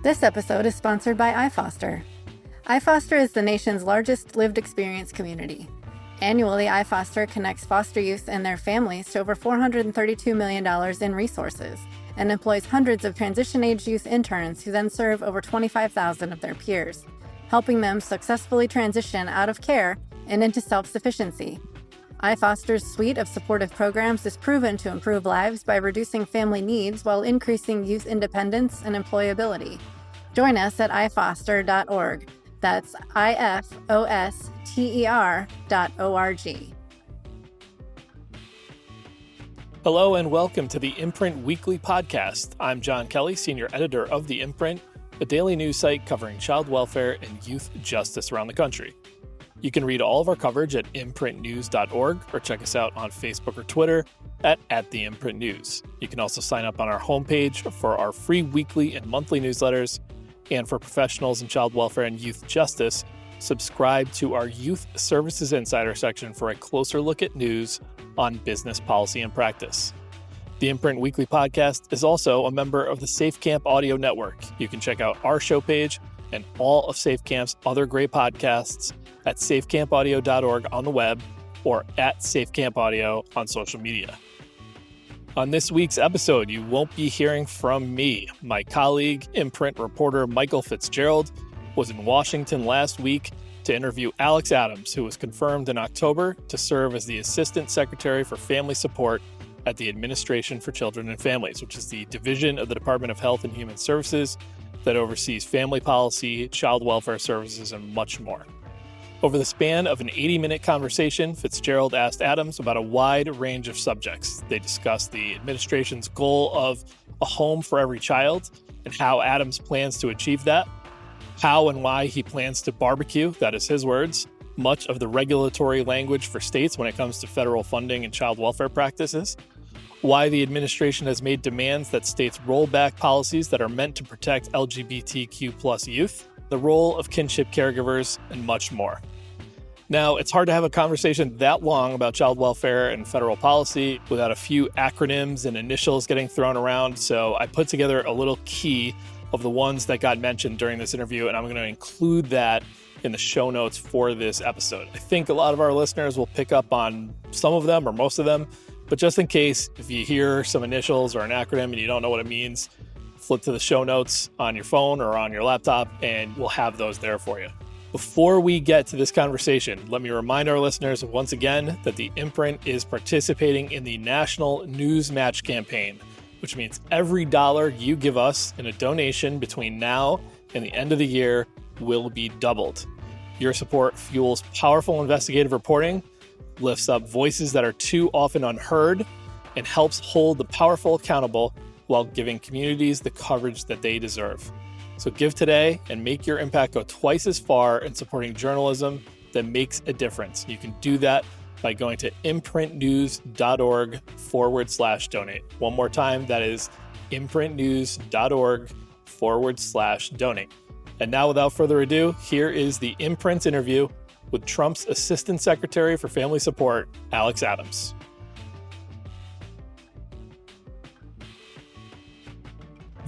This episode is sponsored by iFoster. iFoster is the nation's largest lived experience community. Annually, iFoster connects foster youth and their families to over $432 million in resources and employs hundreds of transition-age youth interns who then serve over 25,000 of their peers, helping them successfully transition out of care and into self-sufficiency. iFoster's suite of supportive programs is proven to improve lives by reducing family needs while increasing youth independence and employability. Join us at ifoster.org. That's ifoster.org. Hello and welcome to the Imprint Weekly Podcast. I'm John Kelly, Senior Editor of the Imprint, a daily news site covering child welfare and youth justice around the country. You can read all of our coverage at imprintnews.org or check us out on Facebook or Twitter at the Imprint News. You can also sign up on our homepage for our free weekly and monthly newsletters. And for professionals in child welfare and youth justice, subscribe to our Youth Services Insider section for a closer look at news on business policy and practice. The Imprint Weekly Podcast is also a member of the SafeCamp Audio Network. You can check out our show page and all of SafeCamp's other great podcasts at safecampaudio.org on the web or at SafeCampAudio on social media. On this week's episode, you won't be hearing from me. My colleague, Imprint reporter Michael Fitzgerald, was in Washington last week to interview Alex Adams, who was confirmed in October to serve as the Assistant Secretary for Family Support at the Administration for Children and Families, which is the division of the Department of Health and Human Services that oversees family policy, child welfare services, and much more. Over the span of an 80-minute conversation, Fitzgerald asked Adams about a wide range of subjects. They discussed the administration's goal of a home for every child and how Adams plans to achieve that, how and why he plans to barbecue, that is his words, much of the regulatory language for states when it comes to federal funding and child welfare practices, why the administration has made demands that states roll back policies that are meant to protect LGBTQ plus youth, the role of kinship caregivers, and much more. Now, it's hard to have a conversation that long about child welfare and federal policy without a few acronyms and initials getting thrown around, so I put together a little key of the ones that got mentioned during this interview, and I'm going to include that in the show notes for this episode. I think a lot of our listeners will pick up on some of them or most of them, but just in case, if you hear some initials or an acronym and you don't know what it means, flip to the show notes on your phone or on your laptop, and we'll have those there for you. Before we get to this conversation, let me remind our listeners once again that the Imprint is participating in the National News Match campaign, which means every dollar you give us in a donation between now and the end of the year will be doubled. Your support fuels powerful investigative reporting, lifts up voices that are too often unheard, and helps hold the powerful accountable while giving communities the coverage that they deserve. So give today and make your impact go twice as far in supporting journalism that makes a difference. You can do that by going to imprintnews.org/donate. One more time, that is imprintnews.org/donate. And now, without further ado, here is the Imprint interview with Trump's Assistant Secretary for Family Support, Alex Adams.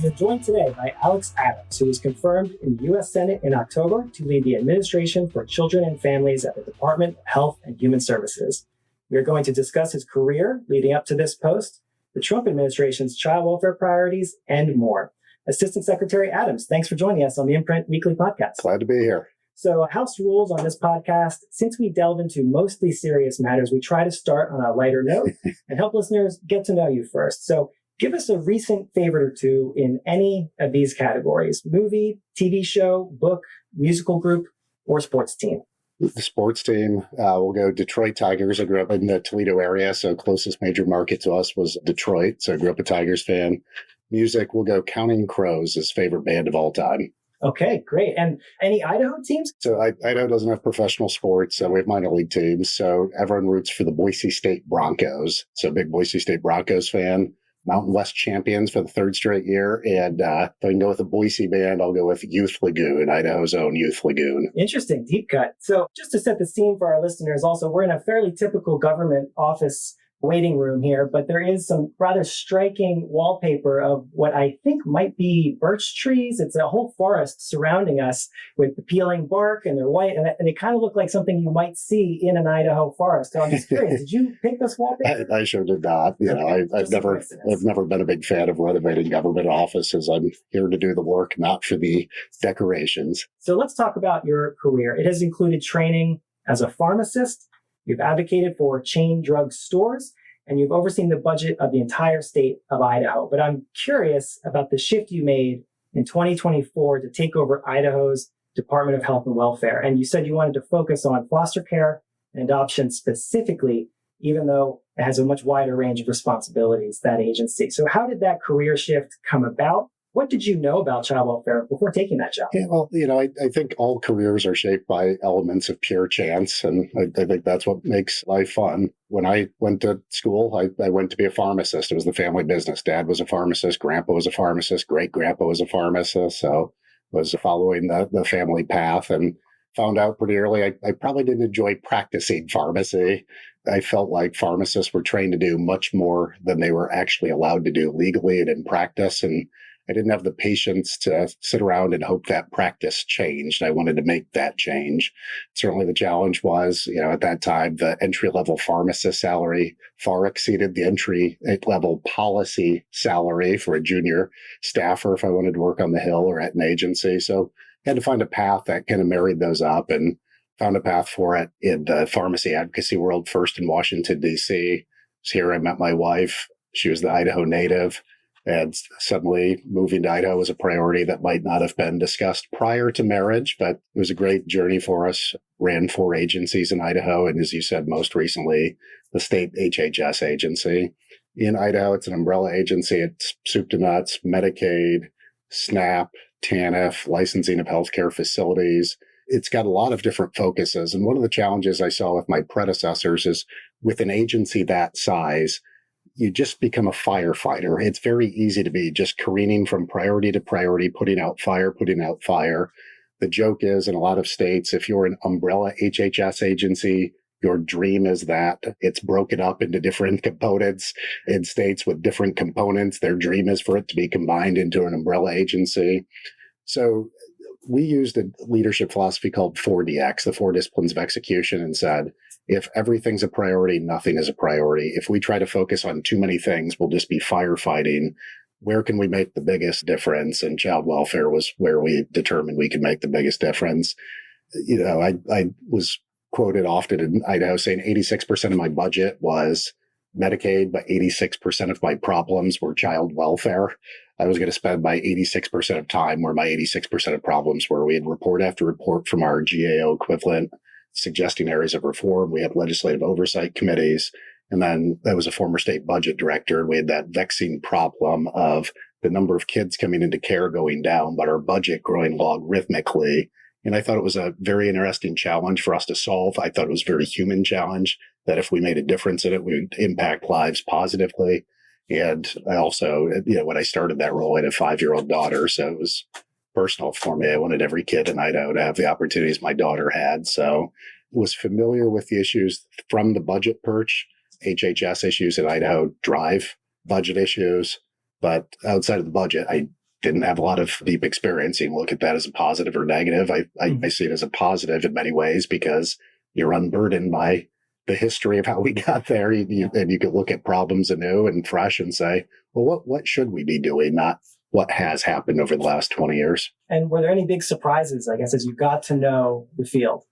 We're joined today by Alex Adams, who was confirmed in the U.S. Senate in October to lead the Administration for Children and Families at the Department of Health and Human Services. We are going to discuss his career leading up to this post, the Trump administration's child welfare priorities, and more. Assistant Secretary Adams, thanks for joining us on the Imprint Weekly Podcast. Glad to be here. So, house rules on this podcast, since we delve into mostly serious matters, we try to start on a lighter note and help listeners get to know you first. So, give us a recent favorite or two in any of these categories: movie, TV show, book, musical group, or sports team. The sports team, we'll go Detroit Tigers. I grew up in the Toledo area, so closest major market to us was Detroit. So I grew up a Tigers fan. Music, we'll go Counting Crows, his favorite band of all time. Okay, great. And any Idaho teams? So Idaho doesn't have professional sports, so we have minor league teams. So everyone roots for the Boise State Broncos. So big Boise State Broncos fan. Mountain West champions for the third straight year. And if I can go with a Boise band, I'll go with Youth Lagoon, Idaho's own Youth Lagoon. Interesting, deep cut. So just to set the scene for our listeners also, we're in a fairly typical government office waiting room here, but there is some rather striking wallpaper of what I think might be birch trees. It's a whole forest surrounding us with the peeling bark, and they're white, and they kind of look like something you might see in an Idaho forest. So I'm just curious, did you pick this wallpaper? I sure did not. I've never been a big fan of renovating government offices. I'm here to do the work, not for the decorations. So let's talk about your career. It has included training as a pharmacist. You've advocated for chain drug stores, and you've overseen the budget of the entire state of Idaho. But I'm curious about the shift you made in 2024 to take over Idaho's Department of Health and Welfare. And you said you wanted to focus on foster care and adoption specifically, even though it has a much wider range of responsibilities, that agency. So how did that career shift come about? What did you know about child welfare before taking that job? Yeah, well, I think all careers are shaped by elements of pure chance, and I think that's what makes life fun. When I went to school, I went to be a pharmacist. It was the family business. Dad was a pharmacist. Grandpa was a pharmacist. Great-grandpa was a pharmacist. So I was following the family path and found out pretty early I probably didn't enjoy practicing pharmacy. I felt like pharmacists were trained to do much more than they were actually allowed to do legally and in practice, and I didn't have the patience to sit around and hope that practice changed. I wanted to make that change. Certainly the challenge was, at that time, the entry-level pharmacist salary far exceeded the entry-level policy salary for a junior staffer if I wanted to work on the Hill or at an agency. So I had to find a path that kind of married those up, and found a path for it in the pharmacy advocacy world, first in Washington, D.C. Here I met my wife. She was the Idaho native. And suddenly moving to Idaho was a priority that might not have been discussed prior to marriage, but it was a great journey for us. Ran 4 agencies in Idaho. And as you said, most recently, the state HHS agency. In Idaho, it's an umbrella agency. It's soup to nuts, Medicaid, SNAP, TANF, licensing of healthcare facilities. It's got a lot of different focuses. And one of the challenges I saw with my predecessors is with an agency that size, you just become a firefighter. It's very easy to be just careening from priority to priority, putting out fire. The joke is in a lot of states, if you're an umbrella HHS agency, your dream is that it's broken up into different components. In states with different components, their dream is for it to be combined into an umbrella agency. So we used a leadership philosophy called 4DX, the 4 disciplines of execution, and said, if everything's a priority, nothing is a priority. If we try to focus on too many things, we'll just be firefighting. Where can we make the biggest difference? And child welfare was where we determined we could make the biggest difference. I was quoted often in Idaho saying 86% of my budget was Medicaid, but 86% of my problems were child welfare. I was going to spend my 86% of time where my 86% of problems were. We had report after report from our GAO equivalent suggesting areas of reform. We had legislative oversight committees. And then I was a former state budget director. We had that vexing problem of the number of kids coming into care going down, but our budget growing logarithmically. And I thought it was a very interesting challenge for us to solve. I thought it was a very human challenge that if we made a difference in it, we would impact lives positively. And I also, when I started that role, I had a 5-year-old daughter. So it was personal for me. I wanted every kid in Idaho to have the opportunities my daughter had. So I was familiar with the issues from the budget perch. HHS issues in Idaho drive budget issues. But outside of the budget, I didn't have a lot of deep experience. You can look at that as a positive or negative. I see it as a positive in many ways because you're unburdened by the history of how we got there. And you can look at problems anew and fresh and say, well, what should we be doing? Not what has happened over the last 20 years. And were there any big surprises, I guess, as you got to know the field?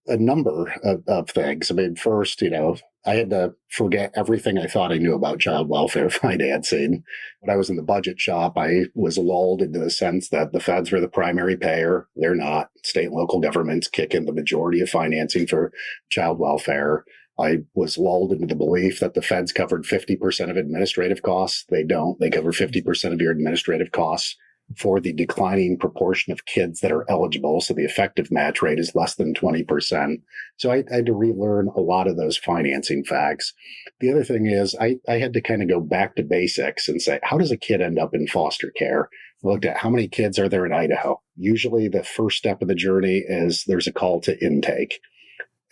A number of things. I mean, first, I had to forget everything I thought I knew about child welfare financing. When I was in the budget shop, I was lulled into the sense that the feds were the primary payer. They're not. State and local governments kick in the majority of financing for child welfare. I was lulled into the belief that the feds covered 50% of administrative costs. They don't. They cover 50% of your administrative costs for the declining proportion of kids that are eligible. So the effective match rate is less than 20%. So I had to relearn a lot of those financing facts. The other thing is I had to kind of go back to basics and say, how does a kid end up in foster care? I looked at how many kids are there in Idaho. Usually the first step of the journey is there's a call to intake.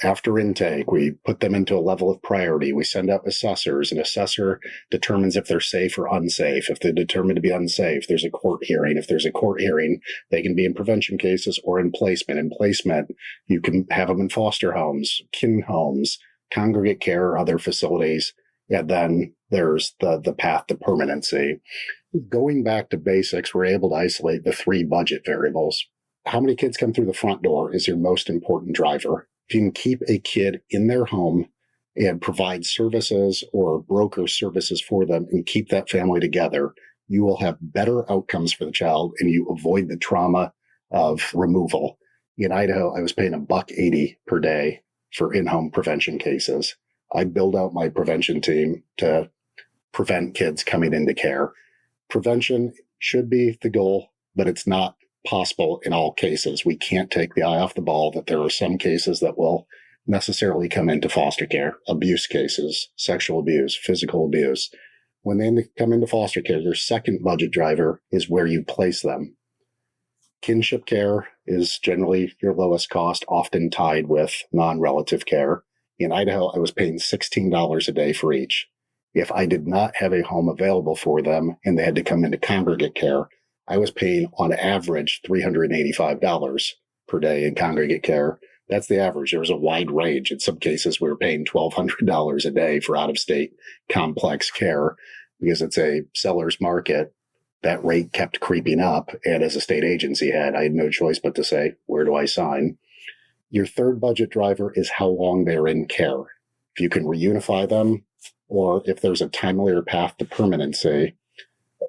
After intake, we put them into a level of priority. We send out assessors. An assessor determines if they're safe or unsafe. If they're determined to be unsafe, there's a court hearing. If there's a court hearing, they can be in prevention cases or in placement. In placement, you can have them in foster homes, kin homes, congregate care, or other facilities. And then there's the path to permanency. Going back to basics, we're able to isolate the 3 budget variables. How many kids come through the front door is your most important driver. If you can keep a kid in their home and provide services or broker services for them and keep that family together, you will have better outcomes for the child and you avoid the trauma of removal. In Idaho, I was paying $1.80 per day for in-home prevention cases. I build out my prevention team to prevent kids coming into care. Prevention should be the goal, but it's not possible in all cases. We can't take the eye off the ball that there are some cases that will necessarily come into foster care, abuse cases, sexual abuse, physical abuse. When they come into foster care, your second budget driver is where you place them. Kinship care is generally your lowest cost, often tied with non-relative care. In Idaho, I was paying $16 a day for each. If I did not have a home available for them and they had to come into congregate care, I was paying on average $385 per day in congregate care. That's the average. There was a wide range. In some cases, we were paying $1,200 a day for out-of-state complex care because it's a seller's market. That rate kept creeping up. And as a state agency head, I had no choice but to say, where do I sign? Your third budget driver is how long they're in care. If you can reunify them, or if there's a timelier path to permanency,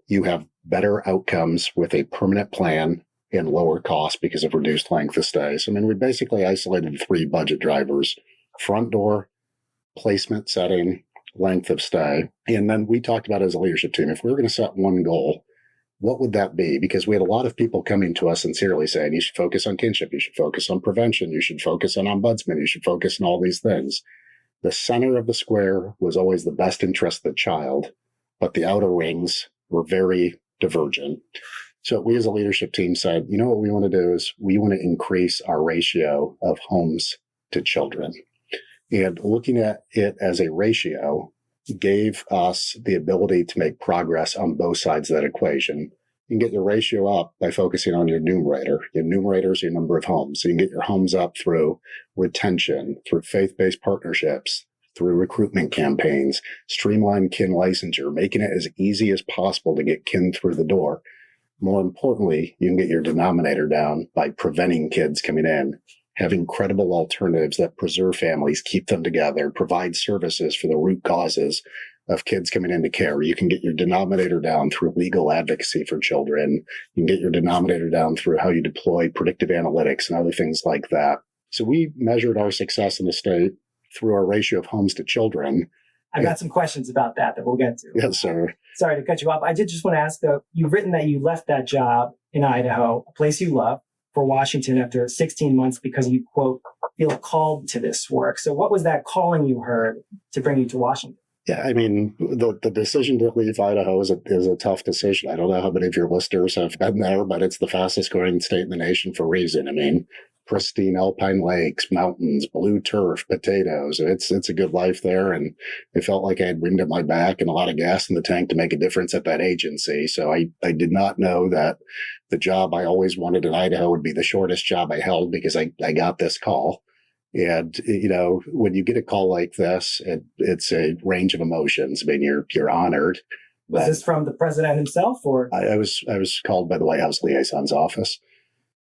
you have better outcomes with a permanent plan and lower cost because of reduced length of stay. So, we basically isolated 3 budget drivers: front door, placement setting, length of stay. And then we talked about as a leadership team, if we were going to set one goal, what would that be? Because we had a lot of people coming to us sincerely saying, you should focus on kinship, you should focus on prevention, you should focus on ombudsman, you should focus on all these things. The center of the square was always the best interest of the child, but the outer rings were very divergent. So we as a leadership team said, you know what we want to do is we want to increase our ratio of homes to children. And looking at it as a ratio gave us the ability to make progress on both sides of that equation. You can get your ratio up by focusing on your numerator. Your numerator is your number of homes. So you can get your homes up through retention, through faith-based partnerships, through recruitment campaigns, streamline kin licensure, making it as easy as possible to get kin through the door. More importantly, you can get your denominator down by preventing kids coming in, having credible alternatives that preserve families, keep them together, provide services for the root causes of kids coming into care. You can get your denominator down through legal advocacy for children. You can get your denominator down through how you deploy predictive analytics and other things like that. So we measured our success in the state through our ratio of homes to children. I got some questions about that we'll get to. Yes, sir. Sorry to cut you off. I did just want to ask, though, you've written that you left that job in Idaho, a place you love, for Washington after 16 months because you, quote, feel called to this work. So what was that calling you heard to bring you to Washington? Yeah, the decision to leave Idaho is a tough decision. I don't know how many of your listeners have been there, but it's the fastest growing state in the nation for a reason. Pristine alpine lakes, mountains, blue turf, potatoes. It's a good life there. And it felt like I had wind at my back and a lot of gas in the tank to make a difference at that agency. So I did not know that the job I always wanted in Idaho would be the shortest job I held because I got this call. And, when you get a call like this, it's a range of emotions. You're honored. Was this from the president himself, or? I was called by the White House liaison's office.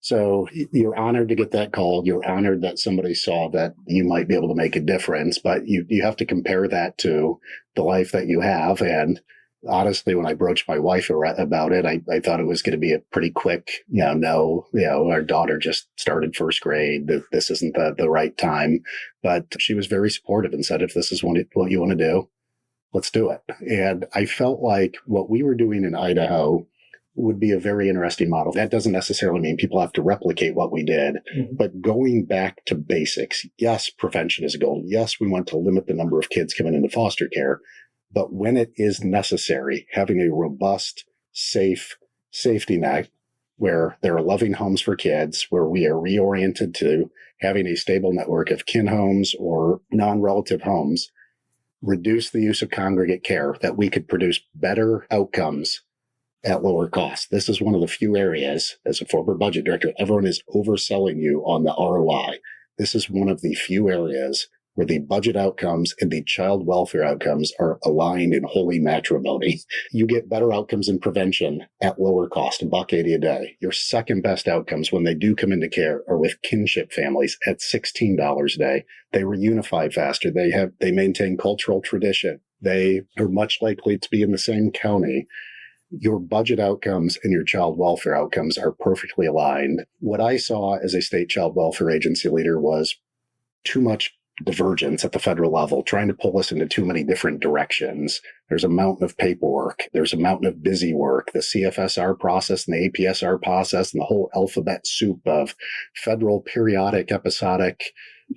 So you're honored to get that call. You're honored that somebody saw that you might be able to make a difference, but you have to compare that to the life that you have. And honestly, when I broached my wife about it, I thought it was going to be a pretty quick, our daughter just started first grade. This isn't the right time. But she was very supportive and said, if this is what you want to do, let's do it. And I felt like what we were doing in Idaho would be a very interesting model. That doesn't necessarily mean people have to replicate what we did, but going back to basics. Yes, prevention is a goal. Yes, we want to limit the number of kids coming into foster care. But when it is necessary, having a robust, safe safety net where there are loving homes for kids, where we are reoriented to having a stable network of kin homes or non-relative homes, reduce the use of congregate care, that we could produce better outcomes at lower cost. This is one of the few areas, as a former budget director, everyone is overselling you on the ROI. This is one of the few areas where the budget outcomes and the child welfare outcomes are aligned in holy matrimony. You get better outcomes in prevention at lower cost, $1.80 a day. Your second best outcomes when they do come into care are with kinship families at $16 a day. They reunify faster. They maintain cultural tradition. They are much likely to be in the same county. Your budget outcomes and your child welfare outcomes are perfectly aligned. What I saw as a state child welfare agency leader was too much divergence at the federal level, trying to pull us into too many different directions. There's a mountain of paperwork. There's a mountain of busy work. The CFSR process and the APSR process and the whole alphabet soup of federal periodic episodic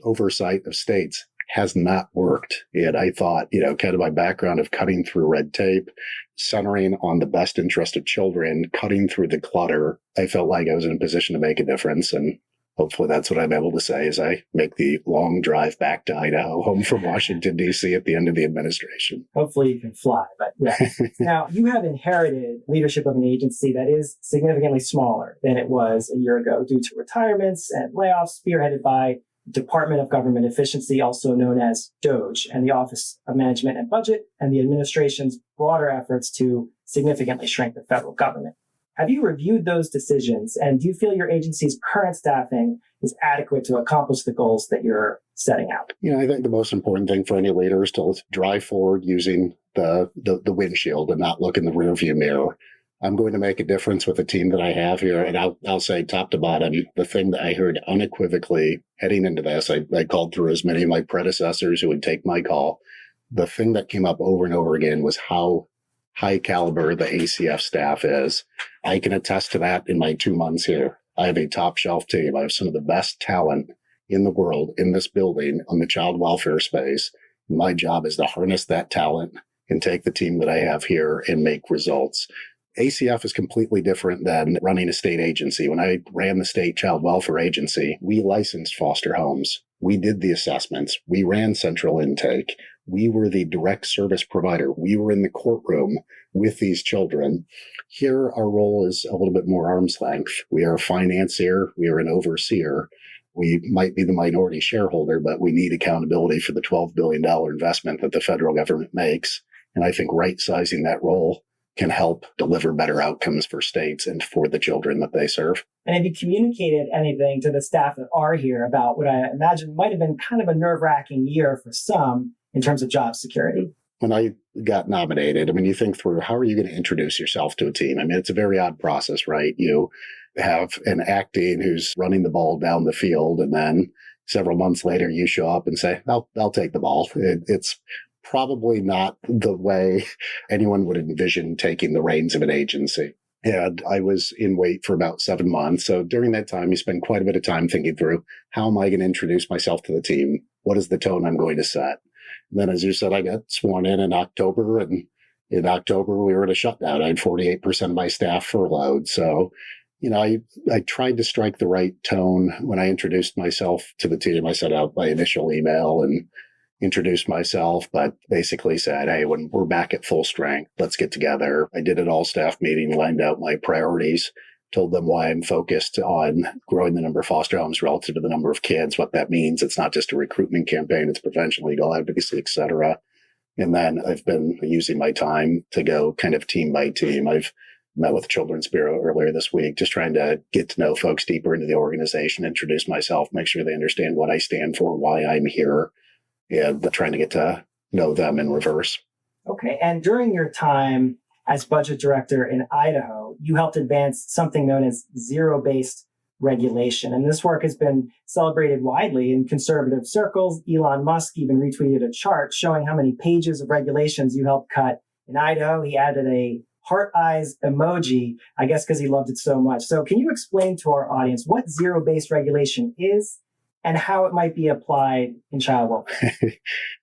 oversight of states has not worked. And I thought, kind of my background of cutting through red tape, centering on the best interest of children, cutting through the clutter, I felt like I was in a position to make a difference. And hopefully that's what I'm able to say as I make the long drive back to Idaho, home from Washington, D.C. at the end of the administration. Hopefully you can fly, but yeah. Now, you have inherited leadership of an agency that is significantly smaller than it was a year ago due to retirements and layoffs spearheaded by Department of Government Efficiency, also known as DOGE, and the Office of Management and Budget, and the administration's broader efforts to significantly shrink the federal government. Have you reviewed those decisions, and do you feel your agency's current staffing is adequate to accomplish the goals that you're setting out? I think the most important thing for any leader is to drive forward using the windshield and not look in the rearview mirror. I'm going to make a difference with the team that I have here, and I'll say top to bottom, the thing that I heard unequivocally heading into this, I called through as many of my predecessors who would take my call. The thing that came up over and over again was how high caliber the ACF staff is. I can attest to that in my 2 months here. I have a top shelf team. I have some of the best talent in the world in this building on the child welfare space. My job is to harness that talent and take the team that I have here and make results. ACF is completely different than running a state agency. When I ran the state child welfare agency, we licensed foster homes. We did the assessments. We ran central intake. We were the direct service provider. We were in the courtroom with these children. Here, our role is a little bit more arm's length. We are a financier. We are an overseer. We might be the minority shareholder, but we need accountability for the $12 billion investment that the federal government makes. And I think right-sizing that role can help deliver better outcomes for states and for the children that they serve. And have you communicated anything to the staff that are here about what I imagine might have been kind of a nerve-wracking year for some in terms of job security? When I got nominated, you think through, how are you going to introduce yourself to a team? It's a very odd process, right? You have an acting who's running the ball down the field, and then several months later, you show up and say, I'll take the ball. It's probably not the way anyone would envision taking the reins of an agency. And I was in wait for about 7 months. So during that time, you spend quite a bit of time thinking through, how am I going to introduce myself to the team? What is the tone I'm going to set? And then, as you said, I got sworn in October, and in October, we were at a shutdown. I had 48% of my staff furloughed. So, I tried to strike the right tone when I introduced myself to the team. I sent out my initial email and introduced myself, but basically said, hey, when we're back at full strength, let's get together. I did an all-staff meeting, lined out my priorities, told them why I'm focused on growing the number of foster homes relative to the number of kids, what that means. It's not just a recruitment campaign, it's prevention, legal advocacy, et cetera. And then I've been using my time to go kind of team by team. I've met with the Children's Bureau earlier this week, just trying to get to know folks deeper into the organization, introduce myself, make sure they understand what I stand for, why I'm here, and trying to get to know them in reverse. Okay. And during your time as budget director in Idaho, you helped advance something known as zero-based regulation. And this work has been celebrated widely in conservative circles. Elon Musk even retweeted a chart showing how many pages of regulations you helped cut in Idaho. He added a heart eyes emoji, I guess because he loved it so much. So can you explain to our audience what zero-based regulation is and how it might be applied in child welfare?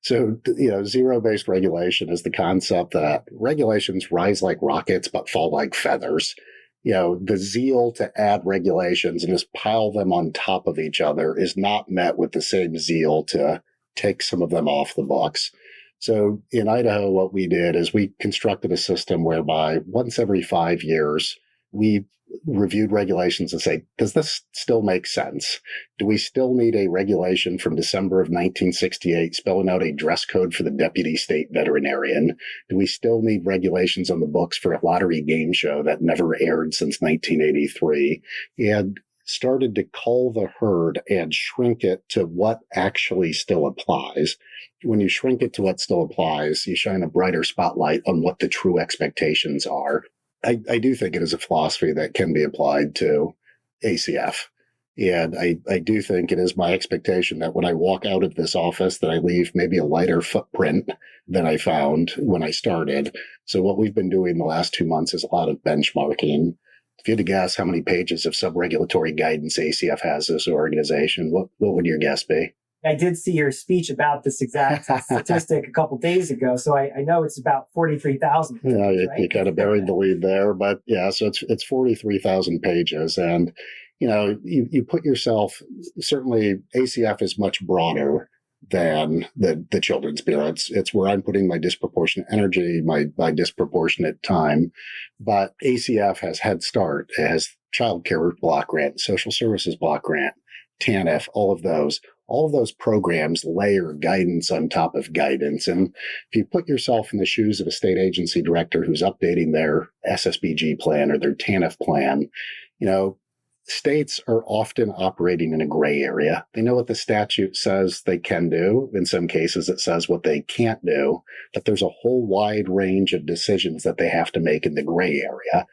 So, zero-based regulation is the concept that regulations rise like rockets but fall like feathers. The zeal to add regulations and just pile them on top of each other is not met with the same zeal to take some of them off the books. So in Idaho, what we did is we constructed a system whereby once every 5 years, we reviewed regulations and say, does this still make sense? Do we still need a regulation from December of 1968 spelling out a dress code for the deputy state veterinarian? Do we still need regulations on the books for a lottery game show that never aired since 1983? And started to cull the herd and shrink it to what actually still applies. When you shrink it to what still applies, you shine a brighter spotlight on what the true expectations are. I do think it is a philosophy that can be applied to ACF. And I do think it is my expectation that when I walk out of this office, that I leave maybe a lighter footprint than I found when I started. So what we've been doing the last 2 months is a lot of benchmarking. If you had to guess how many pages of sub-regulatory guidance ACF has as an organization, what would your guess be? I did see your speech about this exact statistic a couple days ago, so I know it's about 43,000. Yeah, right? you kind of buried the lead there, but yeah, so it's 43,000 pages, and you put yourself, certainly ACF is much broader than the Children's Bureau. It's where I'm putting my disproportionate energy, my disproportionate time, but ACF has Head Start, it has Child Care Block Grant, Social Services Block Grant, TANF, all of those programs layer guidance on top of guidance. And if you put yourself in the shoes of a state agency director who's updating their SSBG plan or their TANF plan, states are often operating in a gray area. They know what the statute says they can do. In some cases, it says what they can't do, but there's a whole wide range of decisions that they have to make in the gray area.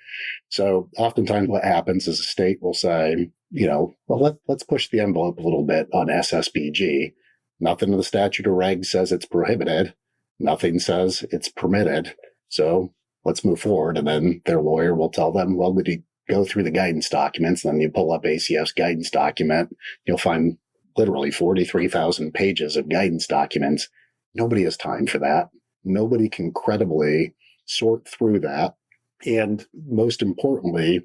So oftentimes what happens is a state will say, let's push the envelope a little bit on SSBG. Nothing in the statute or reg says it's prohibited. Nothing says it's permitted. So let's move forward. And then their lawyer will tell them, well, did you go through the guidance documents? And then you pull up ACF's guidance document. You'll find literally 43,000 pages of guidance documents. Nobody has time for that. Nobody can credibly sort through that. And most importantly,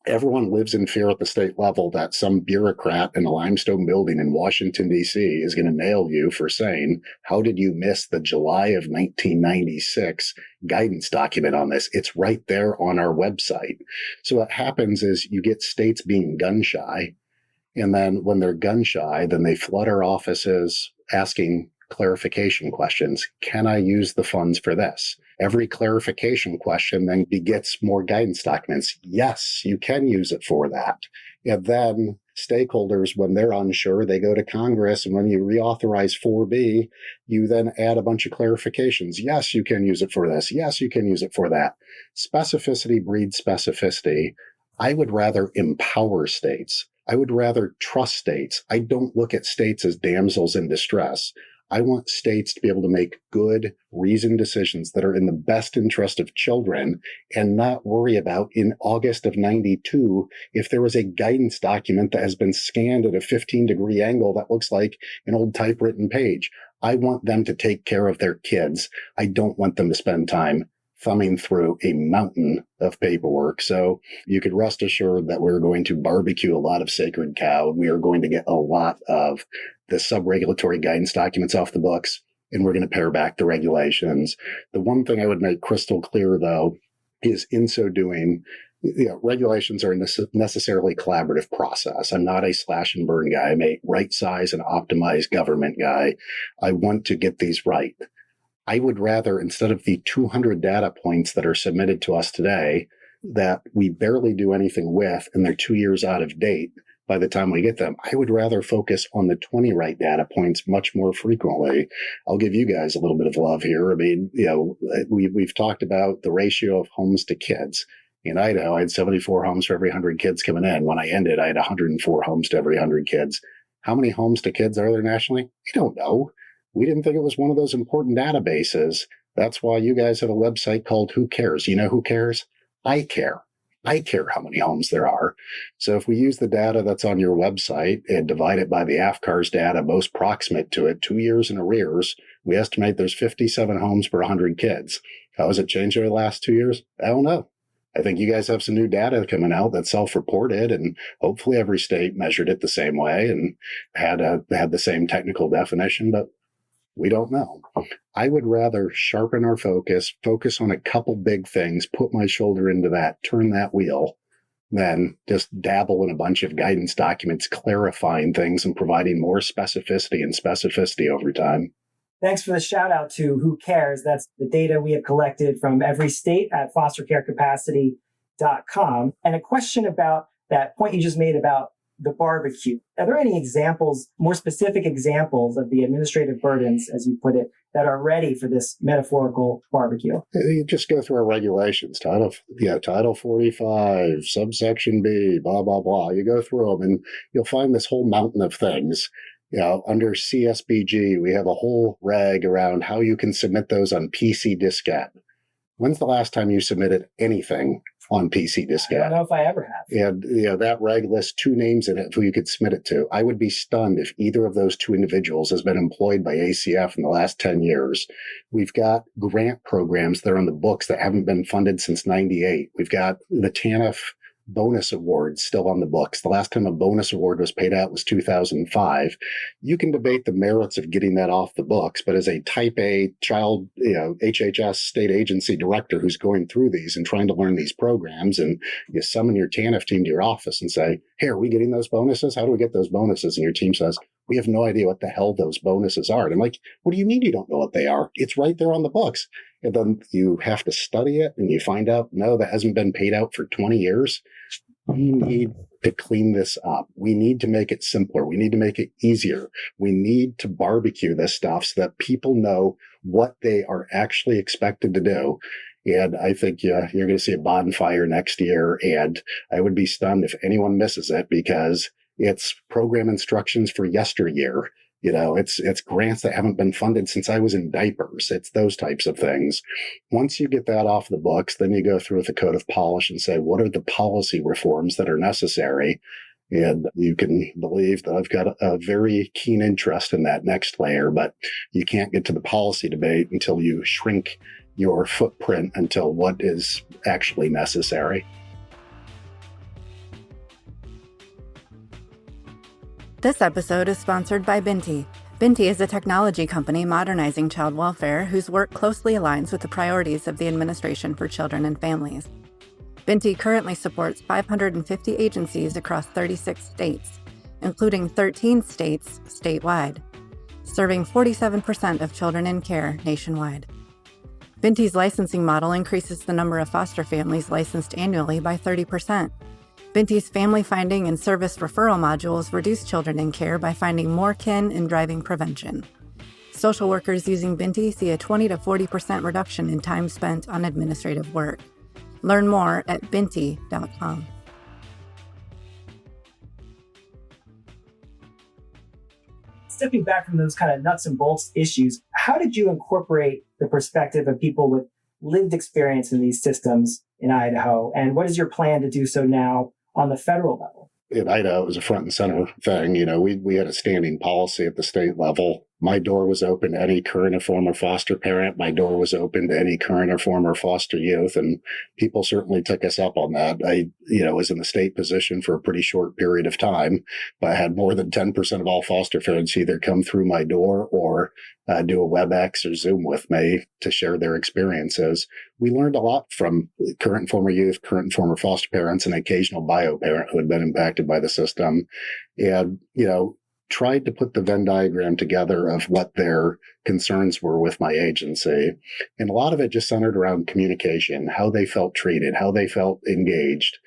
everyone lives in fear at the state level that some bureaucrat in a limestone building in Washington, D.C. is going to nail you for saying, how did you miss the July of 1996 guidance document on this? It's right there on our website. So what happens is you get states being gun shy. And then when they're gun shy, then they flood our offices asking clarification questions. Can I use the funds for this? Every clarification question then begets more guidance documents. Yes, you can use it for that. And then stakeholders, when they're unsure, they go to Congress. And when you reauthorize 4B, you then add a bunch of clarifications. Yes, you can use it for this. Yes, you can use it for that. Specificity breeds specificity. I would rather empower states. I would rather trust states. I don't look at states as damsels in distress. I want states to be able to make good, reasoned decisions that are in the best interest of children and not worry about in August of 92 if there was a guidance document that has been scanned at a 15-degree angle that looks like an old typewritten page. I want them to take care of their kids. I don't want them to spend time thumbing through a mountain of paperwork. So you could rest assured that we're going to barbecue a lot of sacred cow. We are going to get a lot of the sub-regulatory guidance documents off the books, and we're going to pare back the regulations. The one thing I would make crystal clear, though, is in so doing, regulations are a necessarily collaborative process. I'm not a slash and burn guy. I'm a right size and optimize government guy. I want to get these right. I would rather, instead of the 200 data points that are submitted to us today that we barely do anything with and they're 2 years out of date by the time we get them, I would rather focus on the 20 right data points much more frequently. I'll give you guys a little bit of love here. I mean, we've talked about the ratio of homes to kids. In Idaho, I had 74 homes for every 100 kids coming in. When I ended, I had 104 homes to every 100 kids. How many homes to kids are there nationally? We don't know. We didn't think it was one of those important databases. That's why you guys have a website called Who Cares? You know who cares? I care. I care how many homes there are. So if we use the data that's on your website and divide it by the AFCARS data most proximate to it, 2 years in arrears, we estimate there's 57 homes per 100 kids. How has it changed over the last 2 years? I don't know. I think you guys have some new data coming out that's self-reported, and hopefully every state measured it the same way and had the same technical definition, but we don't know. I would rather sharpen our focus on a couple big things, put my shoulder into that, turn that wheel, than just dabble in a bunch of guidance documents, clarifying things and providing more specificity over time. Thanks for the shout out to Who Cares. That's the data we have collected from every state at fostercarecapacity.com. And a question about that point you just made about the barbecue. Are there any examples, more specific examples of the administrative burdens, as you put it, that are ready for this metaphorical barbecue? You just go through our regulations, Title 45, subsection B, blah, blah, blah. You go through them and you'll find this whole mountain of things. Under CSBG, we have a whole reg around how you can submit those on PC diskette. When's the last time you submitted anything on PC diskette? I don't know if I ever have. And that reg lists 2 names in it who you could submit it to. I would be stunned if either of those 2 individuals has been employed by ACF in the last 10 years. We've got grant programs that are on the books that haven't been funded since 98. We've got the TANF bonus awards still on the books. The last time a bonus award was paid out was 2005. You can debate the merits of getting that off the books, but as a type A child, HHS state agency director who's going through these and trying to learn these programs, and you summon your TANF team to your office and say, hey, are we getting those bonuses? How do we get those bonuses? And your team says, we have no idea what the hell those bonuses are. And I'm like, what do you mean you don't know what they are? It's right there on the books. And then you have to study it and you find out, no, that hasn't been paid out for 20 years. We need to clean this up. We need to make it simpler. We need to make it easier. We need to barbecue this stuff so that people know what they are actually expected to do. And I think you're going to see a bonfire next year. And I would be stunned if anyone misses it, because it's program instructions for yesteryear. It's grants that haven't been funded since I was in diapers. It's those types of things. Once you get that off the books, then you go through with a code of polish and say, what are the policy reforms that are necessary? And you can believe that I've got a very keen interest in that next layer, but you can't get to the policy debate until you shrink your footprint until what is actually necessary. This episode is sponsored by Binti. Binti is a technology company modernizing child welfare whose work closely aligns with the priorities of the Administration for Children and Families. Binti currently supports 550 agencies across 36 states, including 13 states statewide, serving 47% of children in care nationwide. Binti's licensing model increases the number of foster families licensed annually by 30%. Binti's family finding and service referral modules reduce children in care by finding more kin and driving prevention. Social workers using Binti see a 20 to 40% reduction in time spent on administrative work. Learn more at binti.com. Stepping back from those kind of nuts and bolts issues, how did you incorporate the perspective of people with lived experience in these systems in Idaho? And what is your plan to do so now on the federal level? In Idaho, it was a front and center thing. We had a standing policy at the state level. My door was open to any current or former foster parent. My door was open to any current or former foster youth. And people certainly took us up on that. I, was in the state position for a pretty short period of time, but I had more than 10% of all foster parents either come through my door or do a WebEx or Zoom with me to share their experiences. We learned a lot from current and former youth, current and former foster parents, and occasional bio parent who had been impacted by the system. And, tried to put the Venn diagram together of what their concerns were with my agency. And a lot of it just centered around communication, how they felt treated, how they felt engaged.